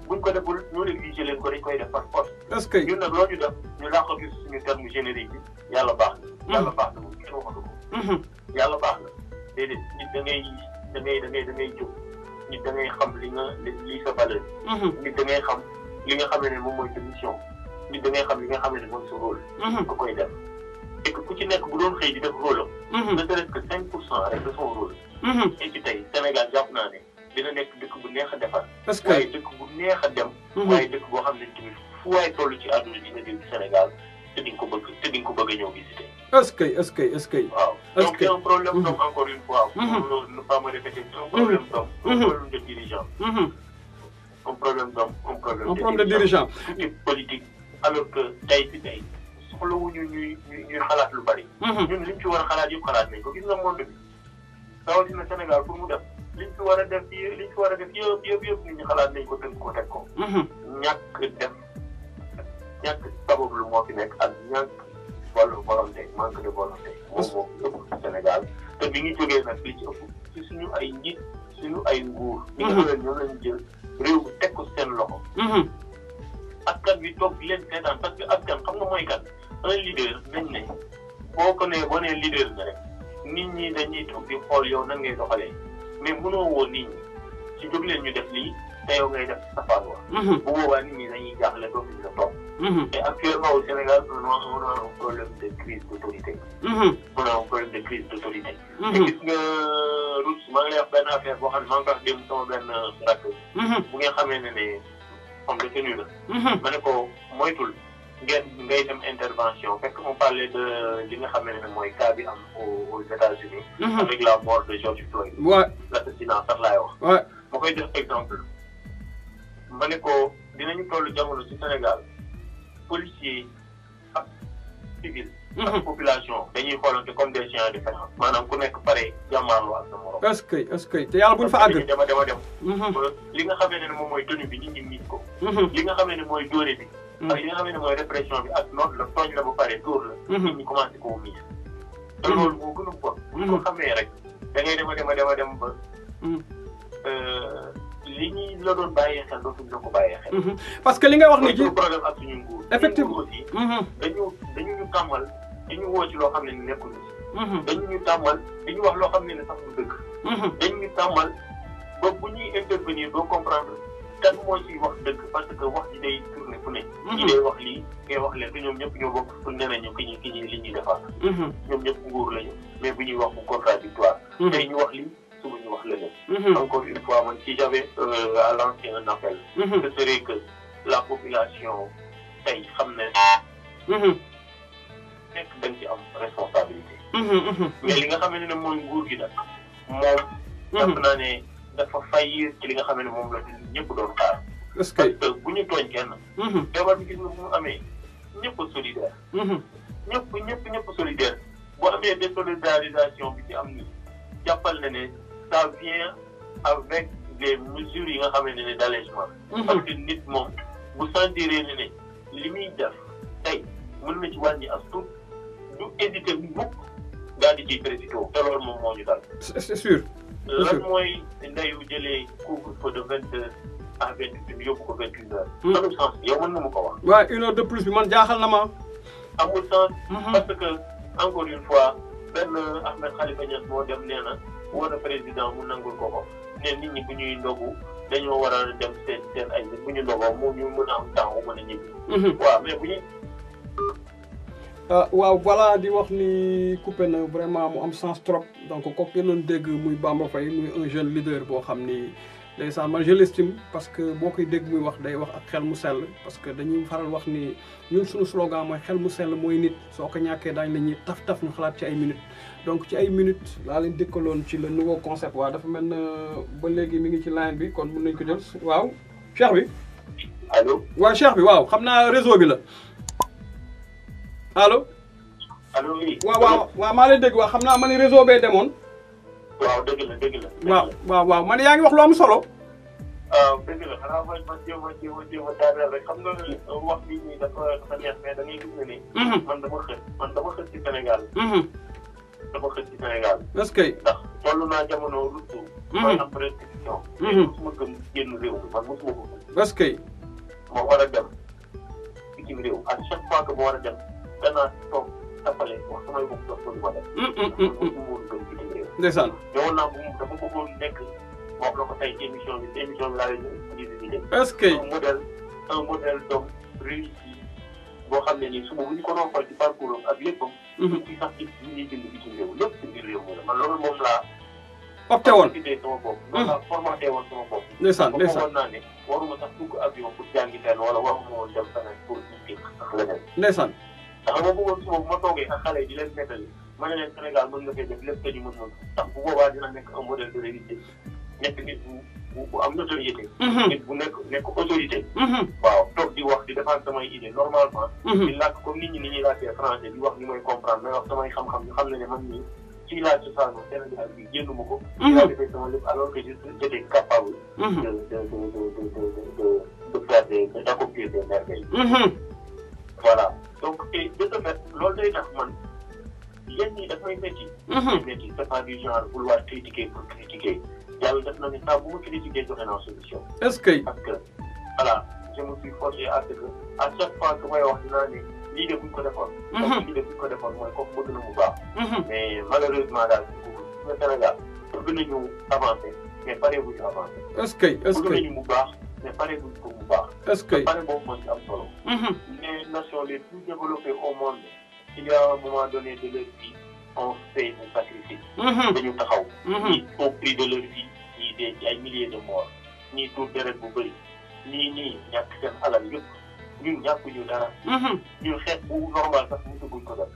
buñ ko deful ñu exiger leen ko dañ koy def par force. est-ce que ñun nag loo ñu def ñu laa ko gis suñu terme générique bi yàlla baax na. yàlla baax na moom kenn waxatu ko. yàlla baax na déedéet nit da ngay jóg nit da ngay xam li sa valeur. nit da ngay xam li nga xam ne moom mooy sa mission nit da ngay xam li nga xam ne mooy sa rôle. nga koy def et que ku ci nekk bu doon xëy di def rôle am. ne serait-ce que 5% rek de son rôle. et ci tey Sénégal jàpp naa ne dina nekk dëkk bu neex a defar. parce que waaye dëkk bu neex a dem. waaye dëkk boo xam ne tamit fu waay toll ci àdduna dina jëm ci Sénégal te di nga ko bëgg a ñëw visiter. est-ce que waaw donc c'est un problème d'homme encore une fois. pour ne pas me répéter c'est un problème d'homme. un problème de dirigeant. un problème d'homme un problème de dirigeant. tout est politique alors que tey si tey soxlawuñu ñuy xalaat lu bari. ñun liñ ci war a xalaat yëpp xalaat nañ ko gis nga monde bi rawatina Sénégal pour mu def liñ ci war a def yëpp nit ñi xalaat nañ ko tënk ko teg ko. ñàkk sabab lu moo fi nekk ak ñàkk volonté manque de volonté. moom moo ëpp Sénégal te mi ngi jógee nag li ci ëpp ci suñu ay njiit suñu ay nguur. ñi nga xam ne ñoom lañu jël réew mi teg ko seen loxo. askan wi toog di leen seetaan parce que askan xam nga mooy kan un leader nañ ne boo nee leader nga rek nit ñi dañuy toog di xool yow nan ngay doxalee mais mënoo woo nit ñi ci jóg leen ñu def lii te yow ngay def safaan wa. bu boobaa nit ñi dañuy jaaxle dootuñu la toog. et actuellement au Sénégal on a un problème de crise d'autorité. on a un problème de crise d'autorité. te gis nga Roux maa ngi lay wax benn affaire boo xam ne maa ngi ko wax démb sama benn rakk. bu ngeen xamee ne homme de tenue la. ma ne ko moytul ngay dem intervention fekk on parlait de li nga xam ne mooy cas bi am aux États-Unis avec la mort de George Floyd. L'assassinat sax laay wax. ma koy def exemple. ma ne ko dinañu toll jamono ci Sénégal policiers ak civil ak population dañuy xoolante comme des chiens de défense maanaam ku nekk pare jàmmaarloo ak sa morom. est-ce que te yàlla buñ fa àgg. dama dem. li nga xamee ne moom mooy tenue bi nit ñi miin ko. li nga xamee ne mooy dóore bi. ak li nga xamee ne mooy répression bi ak noonu la tooñ la ba pare dóor la. nit ñi commencé koo miin. te loolu moo gën a bon. bu ñu ko xamee rek da ngay dem ba. li ñuy la doon bàyyee xel dootuñu la ko bàyyee xel. parce que li nga wax ni ci problème ak suñu nguur. effectivement aussi. dañu ñu tàmmal dañu woo ci loo xam ne nekkul ci. dañu ñu tàmmal dañu wax loo xam ne sax du dëgg. dañu ñu tàmmal ba bu ñuy intervenir doo comprendre kan moo ciy wax dëgg parce que wax ji day tourner fu ne. ñi day wax lii ngay wax leen te ñoom ñëpp ñoo bokk fu ne nañu ki ñi li ñuy defar. ñoom ñëpp nguur lañu mais bu ñuy wax bu contradictoire. tey ñu wax lii. ñu wax leneen. Encore une fois man si j'avais à lancer un appel. ce serait que la population tey xam ne. nekk dañ ci am responsabilité. mais li nga xam ne mooy nguur gi nag moom. jàpp naa ne dafa faillir ci li nga xam ne moom la ñëpp doon xaar. est-ce que parce que bu ñu tooñ kenn. feebar bi gis nga bu mu amee ñëpp solidaire. ñëpp solidaire boo amee désolidarisation bi ci am nii jàppal na ne. ça vient avec des mesures yi nga xamante ne d'allègement. parce que nit moom bu sentiree ne li muy def tey mën na ci wàññi as tuut du hésiter mukk daal di ciy précipité te loolu moom moo ñu dal. c'est sûr. lan mooy ndeyu jëlee couvre-feu de 22 à 28 yóbbu ko 21 heures. amul sens yow mën na ma ko wax. waaw 1 heure de plus bi man jaaxal na ma. amul sens. parce que encore une fois benn Ahmed Khalifa Niass moo dem nee na. wala président mu nangul ko ne nit ñi bu ñuy ndogu dañoo war a dem seen ay bu ñu ndogoo moo ñu mën a am temps wu mën a ñibbi. waaw mais bu ñuy. waaw voilà di wax ni coupé na vraiment mu am sens trop donc kooku ngeen doon dégg muy Bamba Faye muy un jeune leader boo xam ni ndeysaan man je l'estime parce que boo koy dégg muy wax day wax ak xel mu sell parce que dañuy faral wax ni ñun suñu slogan mooy xel mu sell mooy nit soo ko ñàkkee daañu la ñuy taf ñu xalaat ci ay minutes. donc ci ay minutes laa leen dëkkaloon ci le nouveau concept waaw dafa mel na ba léegi mi ngi ci line bi kon mën nañ ko jël waaw Cheikh bi. allo. waaw Cheikh bi waaw xam naa réseau bi la allo. allo oui. waaw maa lay dégg waaw xam naa ma ne réseau bee demoon. waaw dëgg la. waaw man yaa ngi wax lu am solo. dëgg la xanaa man jéem a daaneel rek xam nga wax bi nii dafa neex mais da ngay gis ne ni. man dama xët ci Sénégal. dama xëy ci Sénégal. est-ce que. ndax toll naa jamono rupture. mooy am prescription. mosuma gëm génn réew mi man mosuma ko gëm. est-ce que. ma war a dem bitim réew à chaque fois que ma war a dem danaa toog tapale wax samay bopp sax du ma dem. mosuma woon gëm bitim réew. ndeysaan. ñëwoon naa dafa bëggoon nekk wax la ko tey ci émission bi laa leen di visiter. est-ce que. un modèle d'homme réussi boo xam ne nii suba bu ñu ko doon xool ci parcours am ak léppam. ci sax ci li ñuy bind bitim réew lépp ci biir réew mi la man loolu moom laa. opté woon sama bopp. loolu laa formaté woon sama bopp. ndeysaan waxoon naa ne waruma sax dugg avion pour jàngi fenn wala waruma woon dem feneen pour ci sax leneen. ndeysaan. ndax ma bëggoon suba bu ma toogee ak xale yi di leen nettali ma ne leen Sénégal mën nga fee def lépp te ñu mën tax bu boobaa dina nekk un modèle de réussite nekk nit bu am notoriété. nit bu nekk autorité. waaw toog di wax di défendre samay idée normalement. di làkk comme nit ñi ni ñuy làkkee français di wax ni mooy comprendre mais wax samay xam-xam ñu xam ne ne man nii ci laa cosaanu Sénégal bi génnuma ko. ci laa defee sama lépp alors que j'étais capable. de faire d'accomplir des merveilles. voilà donc et de ce fait loolu day tax man yéen ñi daf may métti. métti c'est pas du genre vouloir critiquer pour critiquer. yàlla def na ne saa bu ma critiquer joxe naa solution. est-ce que. parce que voilà je me suis forcé à ce que à chaque fois que may wax dinaa ne lii de buñ ko defoon. lii de buñ ko defoon mooy comme bëgg na mu baax. mais malheureusement daal le Sénégal bëgg nañu avancer mais pare bu ñu avancer. est-ce que est-ce que bëgg nañu mu baax mais pare bu ñu ko mu baax. est-ce que pare boobu moo ci am solo. les nations les plus développées au monde il y a un moment donné de leur vie on fait un sacrifice. dañu taxaw. ñii au prix de leur vie. ñii dee ci ay milliers de morts ñii tuur deret bu bëri ñii ñàkk seen alal yëpp ñun ñàkkuñu dara. ñun xeet bu normal sax mosaguñ ko def.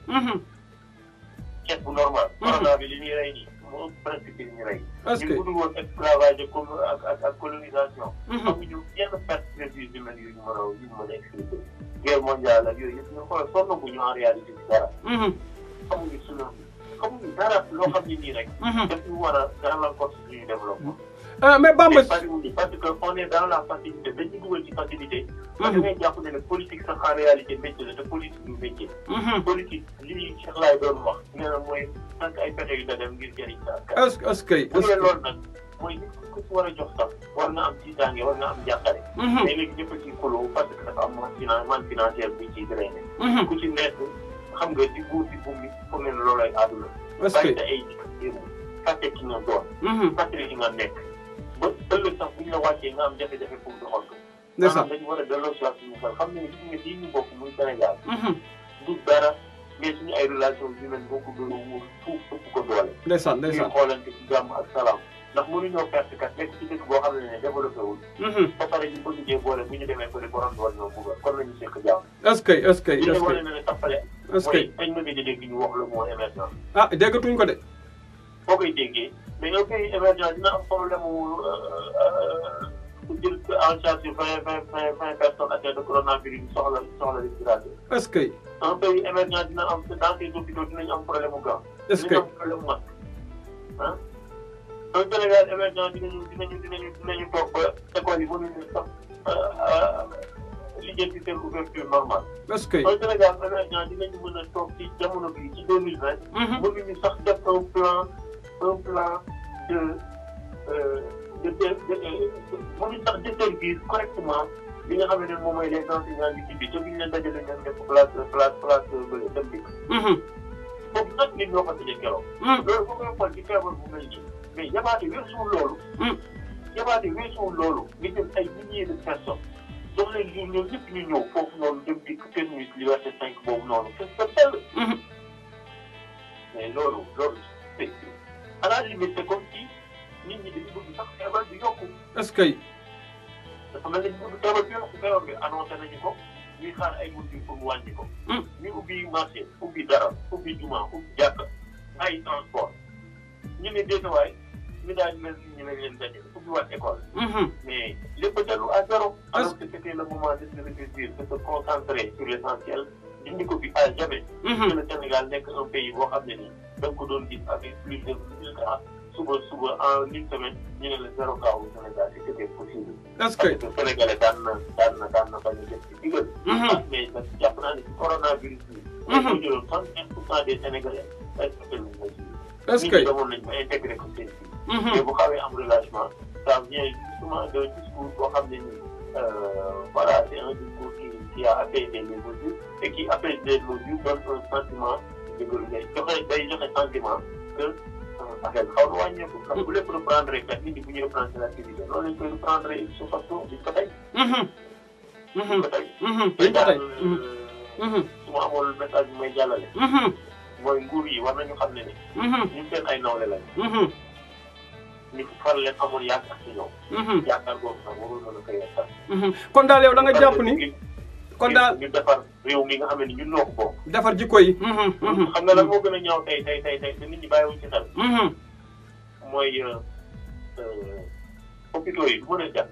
xeet bu normal. corona bi li ñuy rey nii moo presque li ñuy rey. est-ce que ñu budul woon esclavage comme ak colonisation. amuñu yenn perte ressources humaines yu ñu mën a expliquer. guerre mondiale ak yooyu yëpp ñu xool sonnaguñu en réalité ci dara. xamuñu xamuñu dara loo xam ne nii rek. daf ñu war a gàllankoor suñu développement. mais Bamba. parce que on est dans la facilité dañ ci dugal ci facilité. parce que ngay jàpp ne politique sax en réalité métier la te politique du métier. politique li Cheikh Laye doon wax nee na mooy tànk ay pexe yu da dem ngir jëriñ sa askan. est-ce que bu dee loolu nag mooy nit ku ci war a jox sax war nga am tiitaange war nga am jàppale. mais léegi ñëpp a ciy xuloo parce que dafa am man financière bi ciy drainé. ku ci nekk xam nga di buur di buum bi foog ne loolay àdduna. est-ce que bàyyi sa ay démb fàtte ki nga doon. fàtte li nga nekk. ba ëllëg sax bu ñu la wàccee nga am jafe-jafe pour doxal ko. maanaam dañu war a delloo si waat suñu xel xam ne gis nga lii ñu bokk muy Sénégal. du dara mais suñu ay relations humaines boo ko gën a wóor fuuf ëpp ko doole. ndeysaan ndeysaan ñuy xoolante ci jàmm ak salaam ndax mënuñoo perte kat nekk ci dëkk boo xam ne développé wul. ba pare ñu bëgg cee boole bu ñu demee ba di borom doole ñoo bëgg kon nañu sekk jàmm. est-ce que est-ce que li ñu wane ne tappale. est-ce que mooy dañ ma gëj a dégg ñu wax le mot émergence. ah déggatuñ ko de. boo koy déggee. mais yow pays émergent dina am problème mu jël en charge 20 personnes atteintes de coronavirus soxla respirateur. est-ce que. un pays émergent dina am dans ses hôpitaux dinañ am problème mu gant. est-ce que dinañ am problème mu masque ah. un Sénégal émergent dinañu toog ba école yi mënuñu sax liggéey ci seen ouverture normale. est-ce que. un Sénégal émergent dinañu mën a toog ci jamono bii ci 2020. mënuñu sax def un plan mënuñ sax desservir correctement li nga xam ne moom mooy les enseignants bi ci biir te biñ leen dajale ñoom ñëpp place bële dem dikk. foofu nag nit ñoo ko tëjee keroog. loolu boo koy xool ci feebar bu mel nii mais yabaate weesuwul loolu. yabaate weesuwul loolu nga jël ay milliers de personnes jox leen jour ñoom ñëpp ñu ñëw foofu noonu dem dikk terminus Liberté 5 boobu noonu c'est sell. mais loolu c'est à la limite c'est comme si nit ñi dañu bëgg sax feebar bi yokku. est-ce que. dafa mel ni ñu bëgg feebar bi yokku feebar bi annoncé nañu ko ñuy xaar ay mesures pour mu wàññi ko. ñu ubbi marché ubbi dara ubbi juma ubbi jàkka ay transport ñu ne déetawaay ñu daal mel ni ñu ne leen daje ubbi waat école. mais lépp a dellu à zéro. alors que c'était le moment de se réfléchir de se concentrer sur l'essentiel dindi ko fi à jamais. que le Sénégal nekk un pays boo xam ne nii da nga ko doon gis avec plus de 1000 cas suba en une semaine ñu ne la zéro cas au Sénégal si c'était possible. est-ce que. parce que Sénégalais daan na bañ a def ci digal. mais nag jàpp naa ne ci coronavirus bi. dañoo jëloon 65% des Sénégalais respecté nañ ko ci. est-ce que nit ñi demoon nañ ba intégré ko seen biir. mais bu xawee am relâchement ça vient justement d'un discours boo xam ne nii voilà c'est un discours qui a apaisé les mesures et qui apaise les mesures donne un sentiment day joxe sentiment que affaire bi xaw na wàññeeku. ndax bu lépp reprendre rek kat nit ñi bu ñu reprendre l'activité noonu lañ koy reprendre su façon duñ ko tey. duñ ko tey. duñ ko tey. su ma amoon message bi may jàllale. mooy nguur yi war nañu xam ne ni. ñun seen ay nawle lañ. ñu faral leen amoon yaakaar ci ñoom. yaakaar boobu sax warul mën a koy yàqal. kon daal yow da nga jàpp ni. kon daal ñu defar réew mi nga xam ne ñun ñoo ko bokk. defar jikko yi. xam nga lan moo gën a ñaaw tey te nit ñi bàyyiwuñ ci xel. mooy hôpitaux yi du mën a jàpp.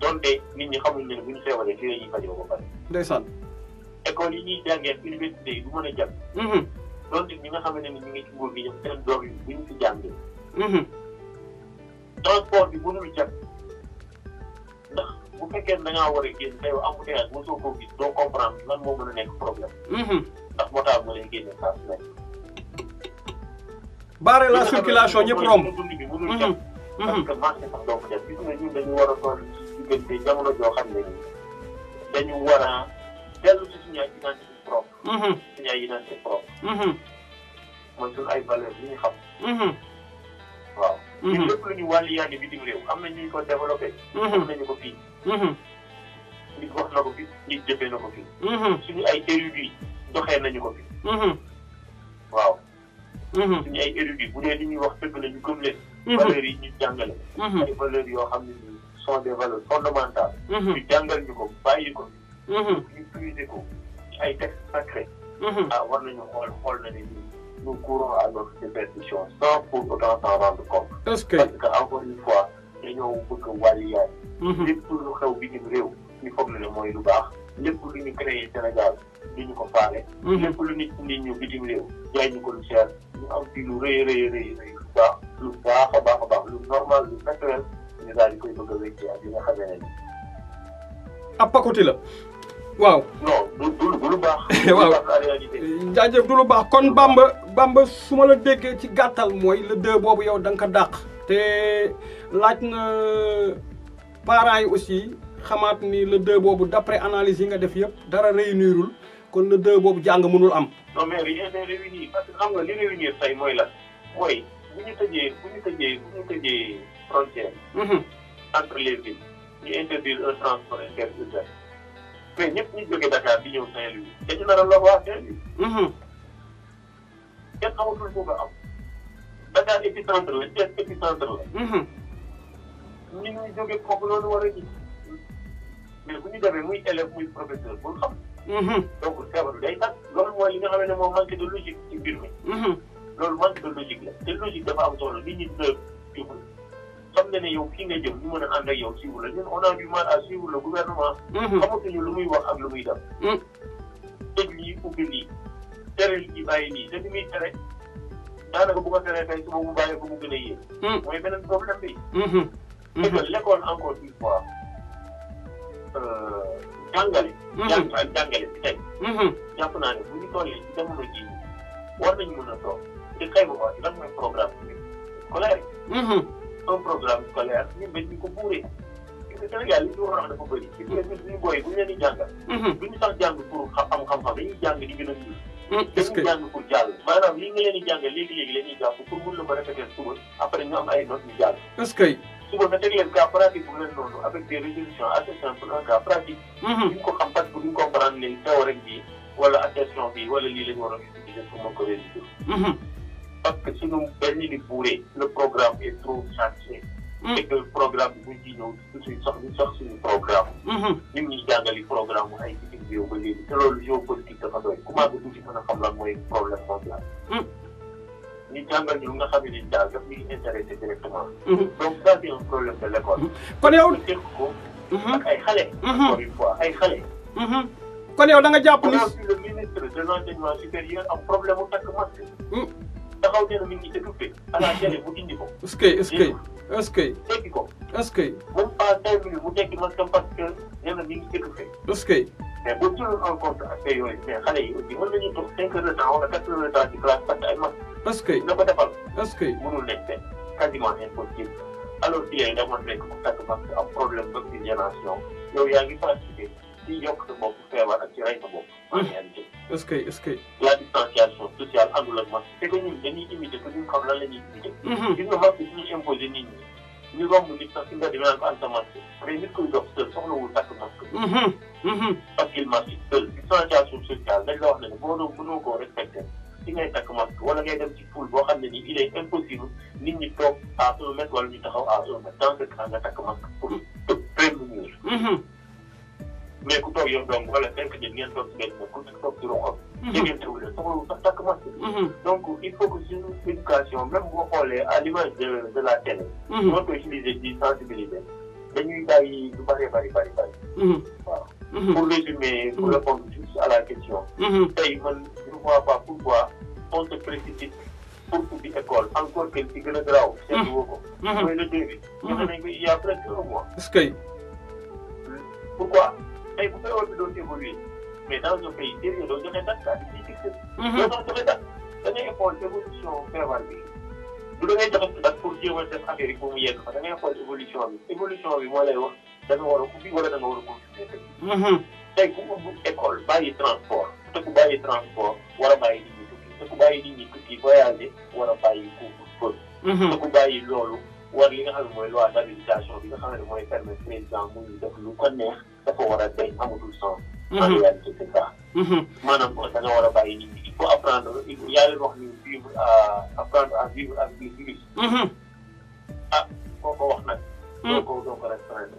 donte nit ñi xamuñ ne bu ñu feebaree fii la ñuy fajoo ba pare. ndeysaan. école yi ñuy jàngee université yi du mën a jàpp. donte ñi nga xam ne ñu ngi ci nguur gi ñoom seen doom yi bu ñu fi jàngee. transport bi mënul jàpp ndax bu fekkee da ngaa war a génn tey embouteillage mosoo koo gis doo comprendre lan moo mën a nekk problème. ndax motard moo lay génne saa su nekk. barrer la circulation ñëpp romb. dund bi mënul jàpp. parce que marché sax doo ko def gis nga ñun dañu war a toll ci diggante jamono joo xam ne nii dañu war a dellu ci suñu ay identité propre. suñu ay identité propre. mooy suñu ay valeurs yi ñu xam. waaw. ñun lépp lu ñu wàlliyaani bitim réew am na ñu ko développé. am nañu ko fii. nit wax na ko fi nit jëfee na ko fi. suñu ay érudits doxee nañu ko fi. waaw. suñu ay érudits bu dee li ñuy wax dëgg la ñu gëm leen. valeurs yi ñu jàngale. ay valeurs yoo xam ne ni sont des valeurs fondamentales. ñu jàngal ñu ko bàyyi ko. ñu utiliser ko ci ay textes sacrés. war nañu xool na ne nous courons à notre déperdition sans pour autant s'en rendre compte. est-ce que parce que encore une fois dañoo bëgg a wàllu yaay. lépp lu xew bitim réew ñu foog ne mooy lu baax lépp lu ñu créé Sénégal du ñu ko faale. lépp lu nit indi ñu bitim réew jaay ñu ko lu cher ñu am fii lu rëy lu baax a baax lu normal lu naturel ñu daal di koy bëgg a wéccee ak li nga xam ne ab pakoti la. waaw non du lu baax. waaw jaajëf du lu baax kon Bamba su ma la déggee ci gàttal mooy le 2 boobu yow da nga ko dàq. te laaj na parents yi aussi xamaat ni le 2 boobu d'après analyse yi nga def yëpp dara réunirul kon le 2 boobu jàng mënul am. non mais rien n'est réuni parce que xam nga li réunir tey mooy lan mooy bu ñu tëjee frontière. entre les villes ñu interdire un transport interurbain. mais ñëpp ñu jógee Dakar di ñëw Saint-Louis dañu nar a lor waa Saint-Louis. kenn xamatul foofu am. Dakar épicentre la Thiès épicentre la. nit ñi jógee foofu loolu war a ji. mais bu ñu demee muy élève muy professeur bul xam. donc feebar day tax loolu mooy li nga xam ne moom manque de logique ci mbir mi. loolu manque de logique la te logique dafa am solo nit ñi dina jublu. xam nga ne yow fii nga jëm ñu mën a ànd ak yow suivre la ñun on a du mal à suivre le gouvernement. xamatuñu lu muy wax ak lu muy def. tëj lii ubbi lii tere lii bàyyi lii te li muy tere daanaka bu ko teree tey suba mu bàyyi ko mu gën a yéeg. mooy beneen problème bi. c'est que l'école encore une fois jàngale. jàngale bi tey. jàpp naa ne bu ñu tollee ci jamono jii war nañu mën a toog te xëy na wax lan mooy programme scolaire. un programme scolaire ñun dañu ko buuree. parce que Sénégal li ñu war a wax dafa bëri. gis nga ñun suñu booy bu ñu leen di jàngal. du ñu sax jàng pour am xam-xam dañuy jàng di gën a ñuul. dañuy jàng pour jàll. maanaam li nga leen di jàngal léegi-léegi la ñuy jàpp pour mun la ko répéter suba après ñu am ay notes ñu jàll. est-ce que. suba nga teg leen cas pratique bu leen noonu avec des résolutions assez simples un cas pratique. duñ ko xam parce que duñ comprendre ne théorie bi wala attention bi wala lii la ñu war a utiliser pour mën ko résoudre. parce que suñu benn li buuree le programme est trop chargé. et que programme bi buñ ciy ñëw suñu sox suñu programme. ñu ngi ñuy jàngali programme mu ay bitim réew ba léegi te loolu géopolitique dafa doy comment que duñ ci mën a xam lan mooy problème mondial. ñu jàngal ñu nga xam ne daal daf ñuy intéressé directement. donc ça c'est un problème de l'école. kon yow teg ko. ak ay xale. encore une fois ay xale. kon yow da nga jàpp ni. le ministre de l'enseignement supérieur am problème mu takk masque. taxaw nee na mi ngi étouffé à la télé mu dindi ko. est-ce que tekki ko. est-ce que. même pas 5 minutes mu tekki masque parce que nee na mi ngi étouffé. est-ce que. mais bu jëloon en compte aspect yooyu mais xale yi aussi mën nañu toog 5 heures de temps wala 4 heures de temps ci classe parce que ay masque. est-ce que. dina ko defal. est-ce que. mënul nekk quasiment impossible alors que yooyu dama nekk mu takk masque am problème d'oxygénation yow yaa ngi pratiquer ci yokk sa bopp feebar ak ci rey sa bopp. en réalité. est-ce que. la distanciation sociale àndul ak masque c'est que ñun dañuy imiter te duñ xam lan la ñuy imiter. gis nga masque bi ñuy imposer nit ñi ñu romb nit sax si mbedd mi naan ko am sa masque mais nit koy dox seul soxlawul takk masque. parce qu'il marche seul il est impossible nit ñi toog à 1 mètre wala ñu taxaw à 1 mètre dans ce cas nga takk masque pour te prévenir. mais ku toog yow donc wala 5 nit ngeen toog si benn ku nekk toog si roxam. déggantewul leen soxlawul sax takk masque. donc il faut que suñu éducation même boo xoolee à l'image de la télé. moo koy utiliser di sensibiliser dañuy bàyyi lu bari. waaw. pour résumer pour répondre juste à la question. tey man je ne vois pas pourquoi on se précipite pour ubbi école encore que ci gën a garaaw. seetlu woo ko. mooy le début. joxe nañ ko il y a presque 1 mois. est-ce que. pourquoi tey bu feebar bi doon évoluer mais dans un pays sérieux doo joxe date daal di ciy fixé. doo doon joxe date da ngay xool évolution feebar bi du da ngay joxe date pour jéem a def affaire yi pour mu yegg fa da ngay xool évolution bi moo lay wax da nga war a ubbi wala da nga war a continuer. tey ku ubbi école bàyyi transport te ku bàyyi transport war a bàyyi nit ñi tukki te ku bàyyi nit ñi tukki voyager war a bàyyi couvre-feu. te ku bàyyi loolu war li nga xam ne mooy loi d'habilitation bi nga xam ne mooy permettre président muy def lu ko neex dafa war a day amatul sens. en réalité c'est ça. maanaam da nga war a bàyyi nit ñi il faut apprendre yaa leen wax ni vivre apprendre à vivre avec le virus. koo ko wax nag. doo ko restreindre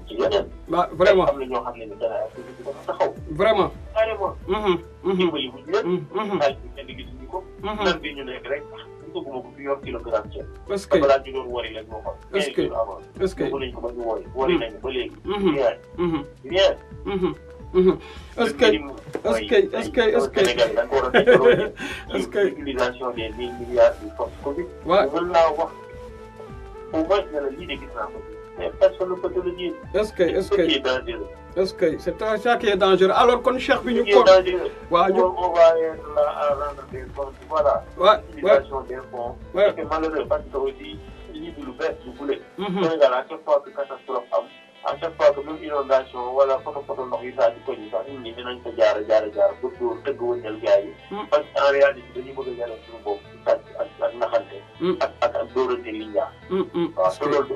ci yeneen. waaw vraiment am na ñoo xam ne ni dana activité dafa taxaw. vraiment. carrément. dimbali wuñ leen. xaalis bi kenn gisuñu ko. nan bi ñu nekk rek gisaguma ko fi yor kilogramme ceeb. est-ce que balaa ñu doon wari leen moo xam. est-ce que est-ce que yóbbu nañ ko ba ñu wari nañu ba léegi. bien. est-ce que Sénégal da nga ko war a développé. est-ce que utilisation des 1000 milliards du fonds Covid. waaw mën naa wax au moins ne la lii de gis naa ko mais personne ne peut te le dire. est-ce que c'est dangereux. est-ce que c'est ça qui est dangereux alors kon Cheikh bi ñu ko waaw ñu on va être là à rendre des comptes voilà. utilisation des fonds. c'est malheureux parce que aussi lii du lu bees du bule. Sénégal à chaque fois que catastrophe am à chaque fois que même inondation wala poto ndox yi saa ci koñ yi sax nit ñi dinañ ko jaar ba dóor tëgg wëññal gars yi. parce que en réalité dañuy bëgg a yàlla suñu bopp sàcc ak naxante. ak dóorante li njaa. waaw te loolu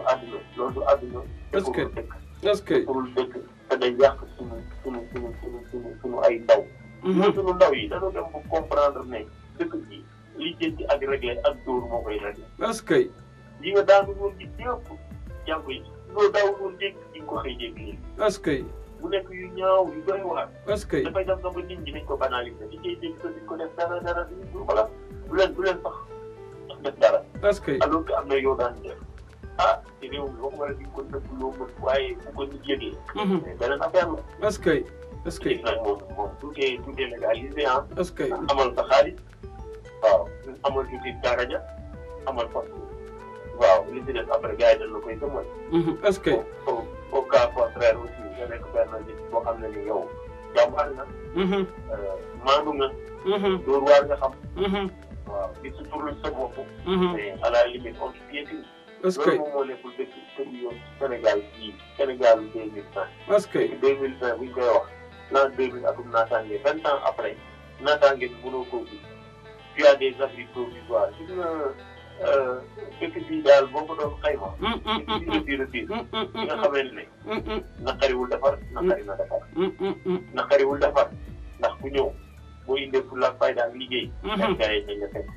du àdduna. est-ce que est-ce que pour dëkk te day yàq suñu ay ndaw. suñu ndaw yi dañoo dem ba comprendre ne dëkk bi li jënti ak réglé ak dóor moo koy réglé. est-ce que li nga daanu woon gis yëpp yaa ngi koy loolu daawul woon dégg di nga ko xëy dégg léegi. est-ce que bu nekk yu ñaaw yu doy waar. est-ce que dafay dem ba nit ñi dañ ko banaliser li ngay dégg duñ ko def dara voilà du leen sax def dara. est-ce que alors que am na yoo daan def ci réew mi waxuma la di ko def loo mën waaye bu ko nit yëgee. mais beneen affaire la. est-ce que est-ce que moom tout est légalisé ah. est-ce que amal sa xaalis waaw amal tuuti daraja amal fas waaw li ci def après gars yi dañ la koy demal. est-ce que au cas contraire aussi nga nekk benn nit boo xam ne ni yow jàmbaar nga. maandu nga. dóor waar nga xam. waaw di suturlu sa bopp. mais à la limite on se piétine. est-ce que loolu moom moo nekkul dëkk dëkk yoon Sénégal fii Sénégal 2005. est-ce que 2005 bu ñu koy wax l'an 2000 atum naataange 20 ans après naataange bi mënoo koo gis. tu as des abris provisoires gis nga dëkk bii daal boo ko doon xayma. di nga xamante ne. naqariwul defar naqari na defar. naqariwul defar ndax ku ñëw boo indee pour la fayda ak liggéey. gars yi nañ la fekk.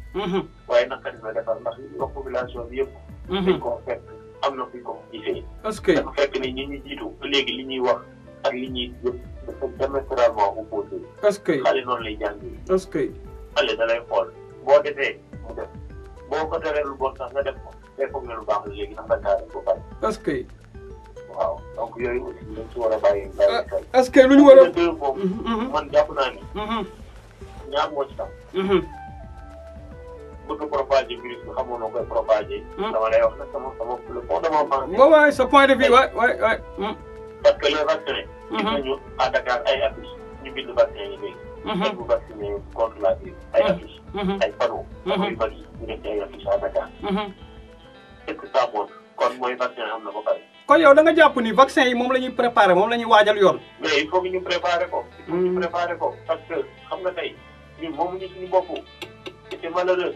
waaye naqari na defar ndax li wax population bi yëpp. dañ koo fekk am na fuñ ko gisee. est-ce que dafa fekk ne ñi ñu jiitu ba léegi li ñuy wax ak li ñuy yëpp dafa diamétralement opposé. est-ce que xale noonu lay jàngee. est-ce que xale da lay xool boo defee mu def boo ko teree lu bon sax nga def ko day foog ne lu baax la léegi ndax dañ kaa def ba pare. est-ce que waaw donc yooyu aussi dañ ci war a bàyyi xel. est-ce que lu ñu war a moom man jàpp naa ni. ñaar moo ci tam. bëgg propager virus bi xamoo noo koy propager. dama lay wax nag sama le fondement pensée. waaw waay sa point de vue waay. parce que les vaccins. gis nañu à Dakar ay affiches ñu bind vaccin yi léegi. dañ ko vacciné contre la grippe ay affiches. ay panneaux. yu bëri ñu def ay affiches à Dakar. est-ce que ça montre kon mooy vaccin am na ba pare. kon yow da nga jàpp ni vaccin yi moom la ñuy préparer moom la ñuy waajal yoon. mais il faut que ñu préparer ko. il faut que ñu préparer ko parce que xam nga tey ñun moomuñu suñu bopp c'est malheureux.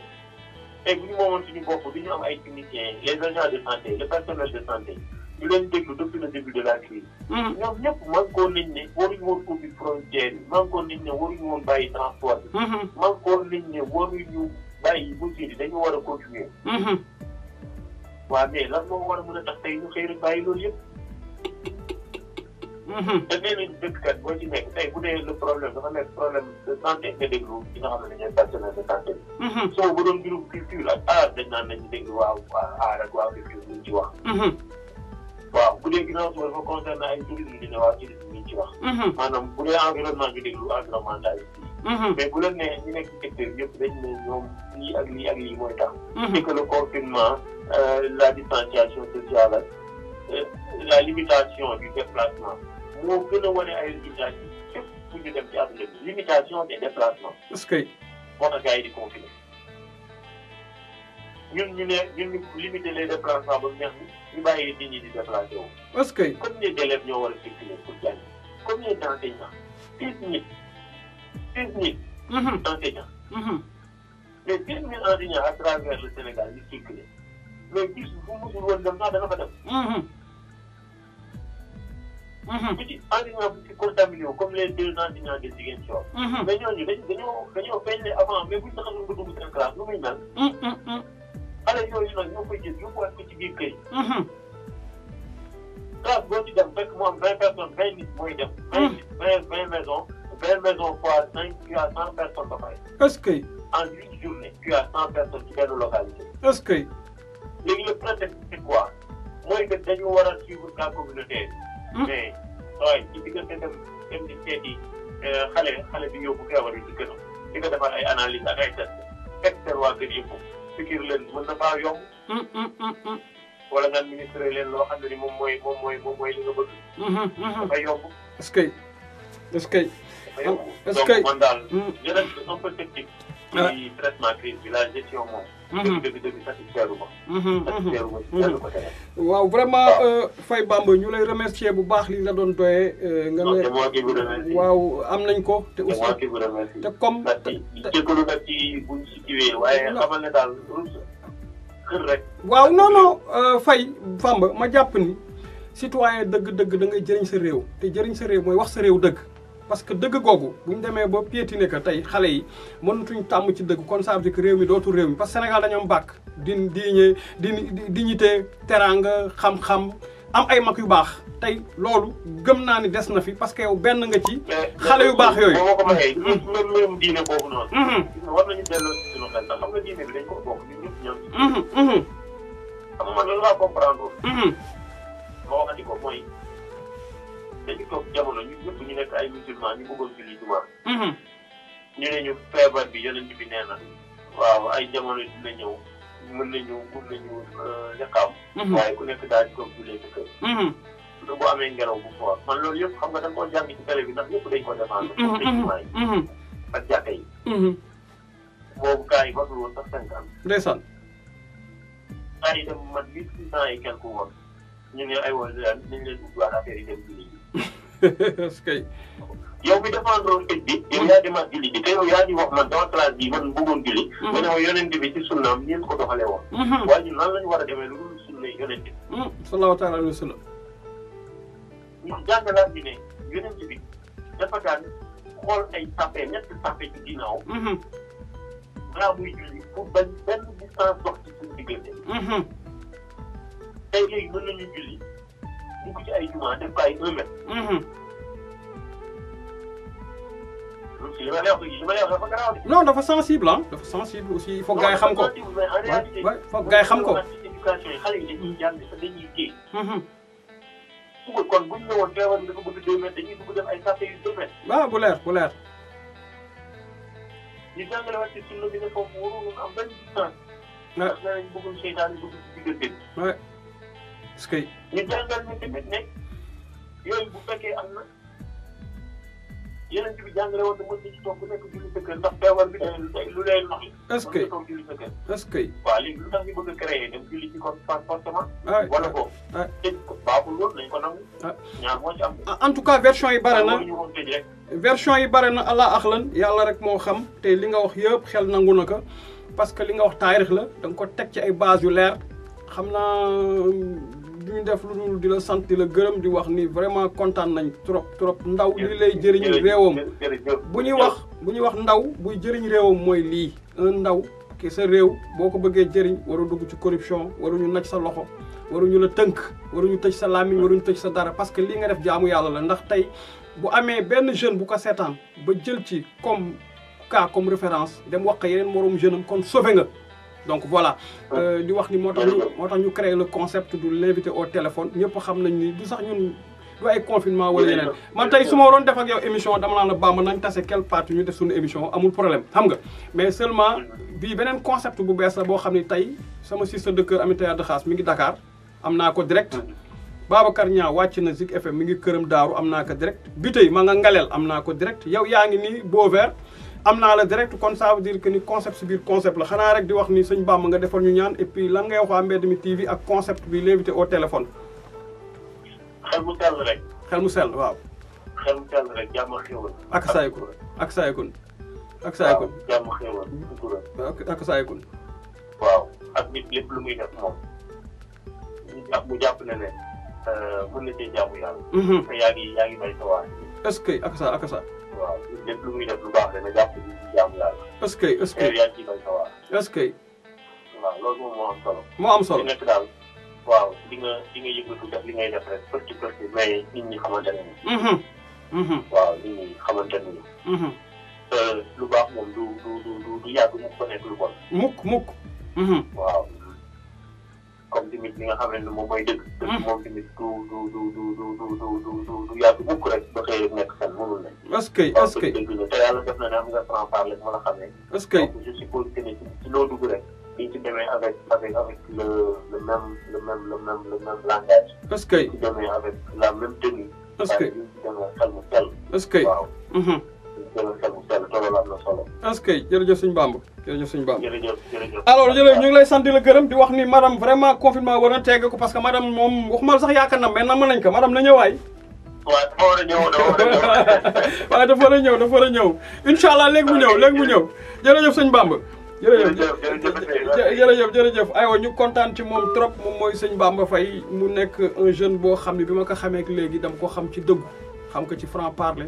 tey bu ñu moomoon suñu bopp du ñu am ay techniciens les agents de santé le personnel de santé ñu leen déglu depuis le début de la crise. ñoom ñëpp mankoon nañ ne waruñu woon ubbi frontière yi mankoon nañ ne waruñu woon bàyyi transport bi. mankoon nañ ne waruñu bàyyi bu jiidi dañu war a continuer. waaw mais lan moo war a mën a tax tey ñu xëy rek bàyyi loolu yëpp. te nee nañu dëkk kat boo ci nekk tey bu dee le problème dafa nekk problème de santé nga déglu ci nga xam ne dañuy personnel de santé bi. soo bu doon mbirum culture ak art dañ naan nañu déglu waaw art ak waaw culture ñu ci wax. waaw bu dee ginnaaw suba dafa concerné ay tourisme di ne waaw tourisme ñu ci wax. maanaam bu dee environnement ñu déglu environnemental mais bu leen nee ñu nekk ci secteur bi yëpp dañ ne ñoom lii ak lii ak lii mooy tax. c'est que le confinement la distanciation sociale la limitation du déplacement moo gën a wane ay résultats yi fépp fu ñu dem ci àdduna bi limitation des déplacements. est-ce que. moo tax gars yi di confiné ñun ñu ne ñun ñu limiter les déplacements ba neex ñu bàyyi nit ñi di déplacé wu. est-ce que. combien d'élèves ñoo war a circuler pour jàng combien d'enseignants 10 000 enseignants. mais 10 000 enseignants à travers le Sénégal ñu circuler mais bis bu musul woon dem sax dana fa dem. bu ci enseignant bu ci contaminé wu comme les 2 enseignants de Ziguinchor. mais ñooñu dañoo feeñ avant mais buñ taxawoon nga dugg seen classe nu muy mel. xale yooyu nag ñoo koy jël yóbbuwaat ko ci biir kër yi. classe boo ci dem fekk mu am 20 personnes 20 nit mooy dem. 20 maisons 20 maisons fois 5 tu as 100 personnes ba pare. est-ce que. en une journée tu as 100 personnes ci benn localité. est-ce que. léegi le prétexte c'est quoi mooy que dañu war a suivre cas communautaire. mais waaye ci diggante dem di seeti xale bi yóbbu feebar yi ci këram di ko defar ay analyse ak ay test fekk seen waa kër yëpp fikir leen mën na faa yomb. wala nga administré leen loo xam ne ni moom mooy li nga bëgg. dafay yomb. est-ce que. est-ce que. dafay yomb est-ce que donc man daal je reste un peu sceptique ci traitement crise bi la gestion moom. dëgg satisfaire ma. satisfaire ma ci benn côté. waaw vraiment Faye Bamba ñu lay remercier bu baax li la doon doyee. nga ne waaw am nañ ko. te aussi te comme. jégalu nag ci buñ si jiwee waaye xamal ne daal kër rek. waaw non Faye Bamba ma jàpp ni citoyen dëgg-dëgg da ngay jëriñ sa réew te jëriñ sa réew mooy wax sa réew dëgg. parce que dëgg googu bu ñu demee ba piétiner que tey xale yi mënatuñ tàmm ci dëgg kon ça veut dire que réew mi dootul réew mi parce que Sénégal dañoo am bàkk dignité teraanga xam-xam am ay mag yu baax tey loolu gëm naa ni des na fi parce que yow benn nga ci xale yu baax yooyu. boo ko waxee même diine boobu noonu. war nañu delloo ci suñu xel ndax xam nga diine bi dañ ko bokk ñun ñëpp ñoom. xam nga man loolu laa comprendre. moo waxati ko mooy. dañu toog jamono ñun ñëpp ñu nekk ay musulman ñu bëggoon julli jumaa. ñu ne ñu feebar bi yonent bi nee na. waaw ay jamono dina ñëw mën nañu liqaam. waaye ku nekk daal di toog jullee sa kër. bu amee ngelaw bu fort man loolu yëpp xam nga da nga koo jàng ci télé bi ndax ñëpp dañ ko défendre. pour jumaa yi. ak jàkka yi. boobu cas yi matul woon sax 5 ans. ndeysaan. cas yi dem man 1600 et quelque woon ñu ne ay woon dañ leen ubbiwaat affaire yi dem julli ji. est-ce que. yow mi défendre tëj bi yow yaa demaat julli ji te yow yaa di wax man sama classe bi man bëggoon julli. nga ne ma yonent bi ci sunnaam ñeen ko doxalee woon. waaye ñun nan la ñu war a demee lu dul sunna yonent bi. sallallahu taala alayhi wa sallam. ñu jàngalaat ñu ne yonent bi dafa daan xool ay sàppe ñetti sàppe ci ginnaaw. balaa muy julli pour bañ benn distance dox ci suñu diggante. tey léegi mën nañu julli dugg ci ay jumaa def ko ay 1 mètre. li ma lay wax dafa garaaw de. non dafa sensible ah dafa sensible aussi il faut gars yi xam ko. mais en réalité foog gars yi xam ko. éducation yi xale yi dañuy jàng dañuy téye. suba kon bu ñu ñëwoon feebar bi dafa bëgg 2 mètres dañuy bëgg def ay sàppe yu 2 mètres. waaw bu leer bu leer. ñu jàngale waat ci sunna bi ne foofu warul am benn distance. ndax nee nañ bëggul seytaan yi bëgg ci diggante bi. oui est-ce que. ñu jàngal ñu tamit ne yooyu bu fekkee am na yeneen bi jàngale woon na mën nañu toog ku nekk julli sa kër ndax feebar bi lu lay nox. est-ce que mën nga toog julli sa kër. est-ce que. waaw léegi lu tax ñu bëgg a créer dem julli ci kon forcément. wala ko. ah tëj ko baaxul loolu nañ ko nangu. ñaar moo ci am. en tout cas version yi bare na ñu woon tëj rek. version yi bare na allah axlan yàlla rek moo xam te li nga wax yëpp xel nangu na ko parce que li nga wax taarix la da nga ko teg ci ay base yu leer xam naa duñu def lu dul di la sant di la gërëm di wax ni vraiment kontaan nañ trop ndaw li lay jëriñ réewam bu ñuy wax ndaw buy jëriñ réewam mooy lii un ndaw ki sa réew boo ko bëggee jëriñ waru dugg ci corruption waruñu naj sa loxo waruñu la tënk waruñu tëj sa làmmiñ waruñu tëj sa dara parce que lii nga def jaamu yàlla la ndax tey bu amee benn jeune bu ko seetaan ba jël ci comme cas comme référence dem wax ko yeneen moroom jeune am kon sauvé nga donc voilà di wax ni moo tax ñu créé le concept du l'invité au téléphone ñëpp xam nañ ni du sax ñun du ay confinement wala yeneen man tey su ma waroon def ak yow émission dama naan la Bamba nañ tase quelle partie ñu def suñu émission amul problème xam nga mais seulement bii beneen concept bu bees la boo xam ni tey sama sister de cœur Amy Théa Xaas mi ngi Dakar am naa ko direct Babacar Niang wàcc na Zik FM mi ngi këram Daaru am naa ko direct bi tey ma nga Ngaleel am naa ko direct yow yaa ngi nii Beauvert am naa la direct kon ça veut dire que ni concept si biir concept la xanaa rek di wax ni sëñ Bamba nga defal ñu ñaan et puis lan ngay wax waa Mbedd Mi TV ak concept bi l'invité au téléphone. xel mu sell rek. xel mu sell waaw. xel mu sell rek jàmm xéwal. ak saayikun ak saayikun ak saayikun. waaw jàmm xéwal sutura. ak saayikun. waaw ak nit lépp lu muy def moom mu jàpp ne ne mën na cee jaamu yàlla. te yaa ngi bay sa waar. est-ce que ak sa ak sa. waaw lépp lu muy def lu baax dana jàpp ni jaamu yàlla. est-ce que est-ce que yaa ngi ciy bay sa waar. est-ce que. waaw loolu moom moo am solo. moo am solo li nekk daal. waaw di nga yëngatu def li ngay def rek përti mais nit ñi xamante ne nii. waaw nit ñi xamante ne nii. lu baax moom du yàgg mukk ko nekk lu bon. mukk. waaw comme tamit li nga xam ne moom mooy dëgg. dëgg moom tamit du yàgg mukk rek ba xëy rek nekk fen mënul ne. est-ce que est-ce que dëgg la te yàlla def na ne am nga franc parler ma la xam ne. est-ce que donc je suppose que ne ci loo dugg rek. ñu ci demee avec le même langage. est-ce que. ñu ci demee avec la même tenue. est-ce que ñu ci demee xel mu sell. est-ce que. waaw. ñu ci demee xel mu sell te loolu am na solo. est-ce que jërëjëf sëñ Bamba jërëjëf sëñ Bamba. jërëjëf. alors jërëjëf ñu ngi lay sant di la gërëm di wax ni madame vraiment confinement war na tegg ko parce que madame moom waxuma sax yaakaar na mais nam nañ ko madame na ñëwaay. waaw dafa war a ñëw waaw dafa war a ñëw incha allah léegi mu ñëw jërëjëf sëñ Bamba. jërëjëf aywa ñu kontaan ci moom trop moom mooy sëñ Bamba Faye mu nekk un jeune boo xam ne bi ma ko xamee léegi dama ko xam ci dëggu xam ko ci franc parler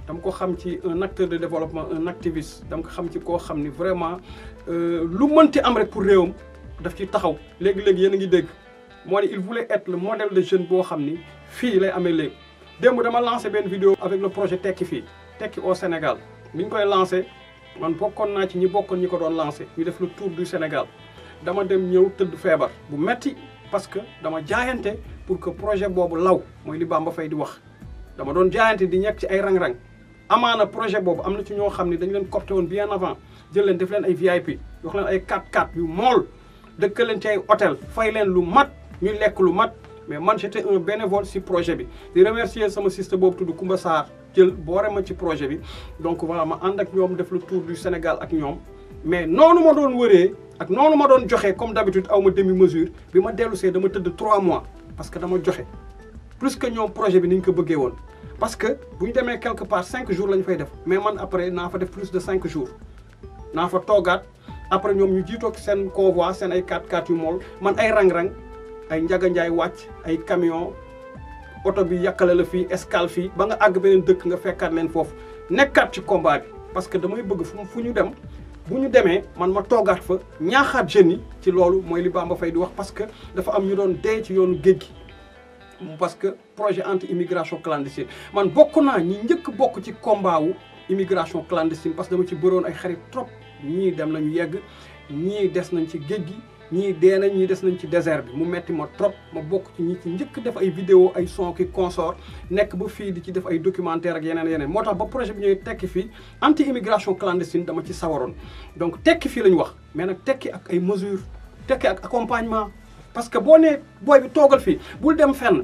dama ko xam ci un acteur de développement un activiste dama ko xam ci koo xam ni vraiment lu mënti am rek pour réewam daf ci taxaw léegi-léegi yéen a ngi dégg moo ne il voulait être le modèle de jeune boo xam ni fii lay amee léegi démb dama lancé benn vidéo avec le projet Tekki fii Tekki au Sénégal bi ñu koy lancé man bokkoon naa ci ñi ko doon lancé ñu def le tour du Sénégal dama dem ñëw tëdd feebar bu metti parce que dama jaayante pour que projet boobu law mooy li Bamba Faye di wax dama doon jaayante di ñekk ci ay rang-rang amaana projet boobu am na ci ñoo xam ne dañu leen copté woon bien avant jël leen def leen ay VIP jox leen ay 4x4 yu mool dëkk leen ci ay hôtel fay leen lu mat ñuy lekk lu mat mais man j'étais un bénévole si projet bi di remercier sama sister boobu tudd Koumba Sarr jël boore ma ci projet bi donc voilà ma ànd ak ñoom def le tour du Sénégal ak ñoom mais noonu ma doon wëree ak noonu ma doon joxe comme d'habitude aw ma demi mesure bi ma dellu see dama tëdd 3 mois parce que dama joxe plus que ñoom projet bi ni ñu ko bëggee woon parce que bu ñu demee quelque part 5 jours la ñu fay def mais man après naa fa def plus de 5 jours naa fa toogaat après ñoom ñu jiitoog seen convoi seen ay 4x4 yu mool man ay rang-rang ay njaga njaay wàcc ay camion oto bi yàkkale la fii escale fii ba nga àgg beneen dëkk nga fekkaat leen foofu nekkaat ci combat bi parce que damay bëgg fu ñu dem bu ñu demee man ma toogaat fa ñaaxaat jeunes yi ci loolu mooy li Bamba Faye di wax parce que dafa am ñu doon dee ci yoonu géej gi parce que projet anti immigration clandestine man bokk naa ñi njëkk bokk ci combat wu immigration clandestine parce que dama ci bëroon ay xarit trop ñii dem nañu yegg ñii des nañ ci géej gi ñii dee nañ ñii des nañ ci désert bi mu metti ma trop ma bokk ci ñi ci njëkk def ay vidéo ay son ki consort nekk ba fii di ci def ay documentaire ak yeneen moo tax ba projet bi ñooy tekki fii anti immigration clandestine dama ci sawaroon donc tekki fii la ñu wax mais nag tekki ak ay mesures tekki ak accompagnement parce que boo nee booy bi toogal fii bul dem fenn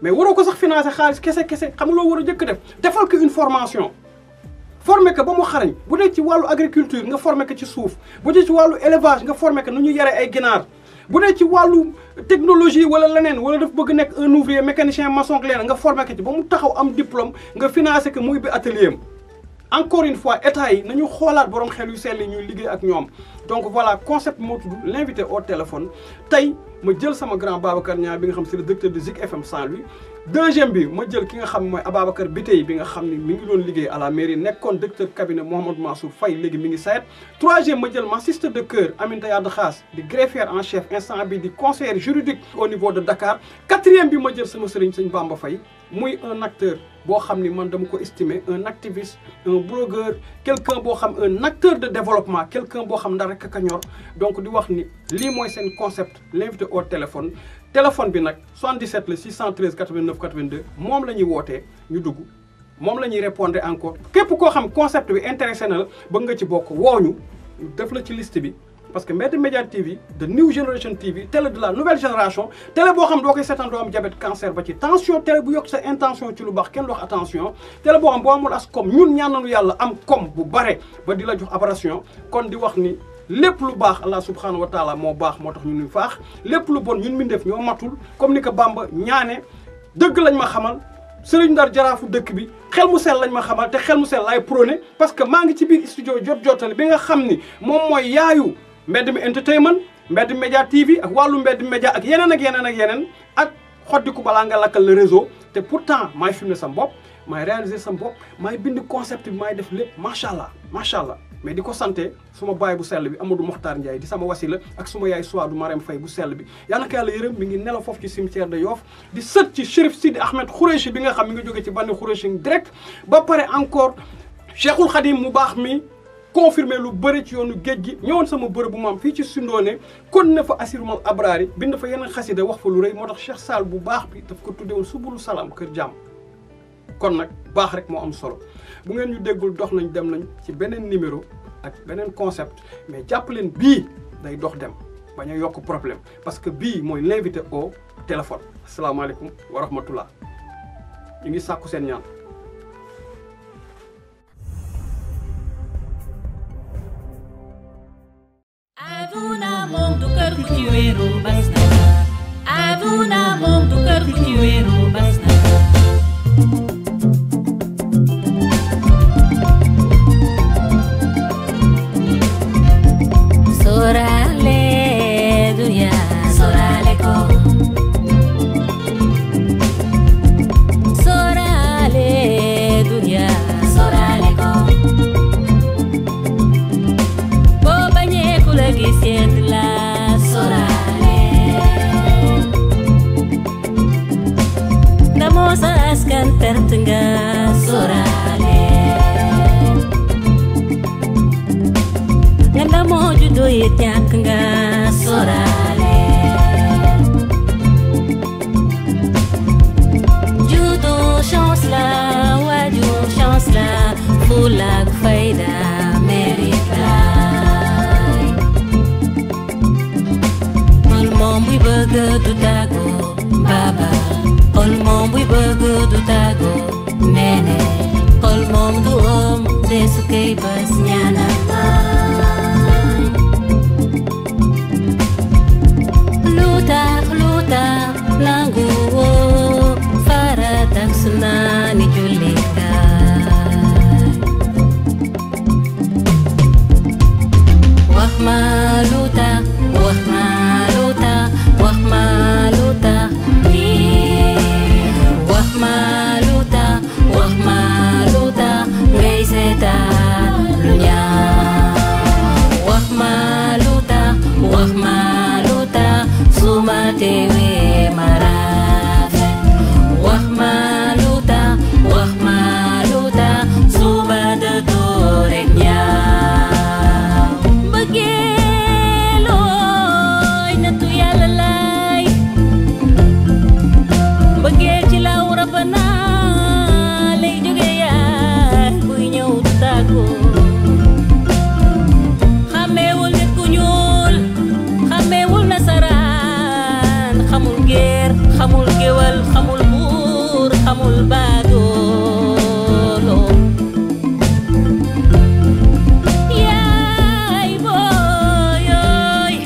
mais waroo ko sax financer xaalis kese xam nga loo war a jëkk def defal ko une formation former ko ba mu xarañ bu dee ci wàllu agriculture nga former ko ci suuf bu dee ci wàllu élevage nga former ko nu ñu yare ay ginaar bu dee ci wàllu technologie wala leneen wala daf bëgg nekk un ouvrier mécanicien maçon ak leneen nga former ko ci ba mu taxaw am diplôme nga financer ko muy bi atelier am encore une fois état yi nañu xoolaat borom xel yu sell yi ñuy liggéey ak ñoom donc voilà concept moo tudd l'invité au téléphone tey ma jël sama grand Babacar Niang bi nga xam c'est le directeur de Zik FM Saint-Louis deuxième bi ma jël ki nga xam mooy Ababacar Biteye bi nga xam ni mi ngi doon liggéey à la mairie nekkoon directeur cabinet Mouhamadou Mansour Faye léegi mi ngi sayet troisième ma jël ma sister de cœur Aminata Yade Khass di greffière en chef instant bi di conseillère juridique au niveau de Dakar quatrième bi ma jël sama sëriñ sëñ Bamba Faye muy un acteur boo xam ni man dama ko estimer un activiste un blogueur quelqu'un boo xam un acteur de développement quelqu'un boo xam ndax rek ka ñor donc di wax ni lii mooy seen concept l'invité au téléphone bi nag 77 la 613 89 82 moom la ñuy wootee ñu dugg moom la ñuy répondre encore képp koo xam concept bi intéressé na la bëgg nga ci bokk wooñu def la ci liste bi parce que Mbedd Média TV de New Generation TV télé de la nouvelle génération télé boo xam doo koy seetaan doo am diabète cancer ba ci tension télé bu yokk sa intention ci lu baax kenn dox attention télé boo xam boo amul as comme ñun ñaan nañu yàlla am comme bu bare ba di la jox aberration kon di wax ni lépp lu baax Allah subhanahu wa taala moo baax moo tax ñun ñu faax lépp lu bon ñun mbindeef ñoo matul comme ni ko Bamba ñaane dëgg lañ ma xamal Sëriñ Ndar jaraafu dëkk bi xel mu sell lañ ma xamal te xel mu sell laay prôné parce que maa ngi ci biir studio jotali bi nga xam ni moom mooy yaayu Mbedd mi entertainment Mbedd Média TV ak wàllu Mbedd Média ak yeneen ak xoddiku balaa nga lakkal le réseau te pourtant maay filmer sam bopp maay réaliser sam bopp maay bind concept bi maay def lépp macha allah mais di ko santé suma baay bu sell bi Amadou Mokhtar Ndiaye di sama wasila ak suma yaay Souadou Marème Faye bu sell bi yàlla na ko yàlla yërëm mi ngi nelaw foofu ci cimetière de Yoff di sët ci Chérif Sidi Ahmed Khoureyssi bi nga xam mi ngi jóge ci Bani Khoureyssi direct ba pare encore Cheikhul Khadim mu baax mi confirmé lu bëri ci yoonu géej gi ñëwoon sama bërëb bu maam fii ci Sundoone kon ne fa Asirul Abrari bind fa yeneen xasida wax fa lu rëy moo tax Cheikh Sall bu baax bi daf ko tuddewoon subulu salaam kër jàmm kon nag baax rek moo am solo bu ngeen ñu déggul dox nañ dem nañ ci beneen numéro ak beneen concept mais jàpp leen bii day dox dem bañ a yokk problème parce que bii mooy l'invité au téléphone asalaamaaleykum wa rahmatullah ñu ngi sàkku seen ñaan Aduna moom du kër gu ci wéeru bas na aduna moom du kër gu ci wéeru bas na sorale dunya sorale ko sorale dunya sorale ko boo bañee ku la gis yedd la sorale ndamoo sa askan perte nga sorale nga ndamoo juddoo it ñàkk nga sorale juddu chance la waaju chance la fulla ak fayda mérite la ol moom buy bëgg du tàggu baba ol moom buy bëgg du tàggu nene ol moom du om desu kay bas ñaanal luta nangu wo farata sunani julika wahma luta ni wahma luta ngay seta lunya wahma luta suma tewe marafe wahma luta suma de doreknya bëggeelooy natu yàlla lay bëggeel ci law rabana lay jóge yaay buy ñëw du tàggu xàmmeewul nit ku ñuul xàmmeewul nasaraan xamul géer xamul géwal xamul buur xamul baadoolo yaay booyooy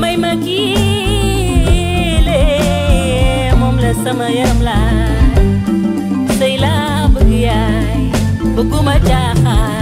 may ma kiile moom la sama yaram laay sëy laa bëgg yaay bëgguma caaxaan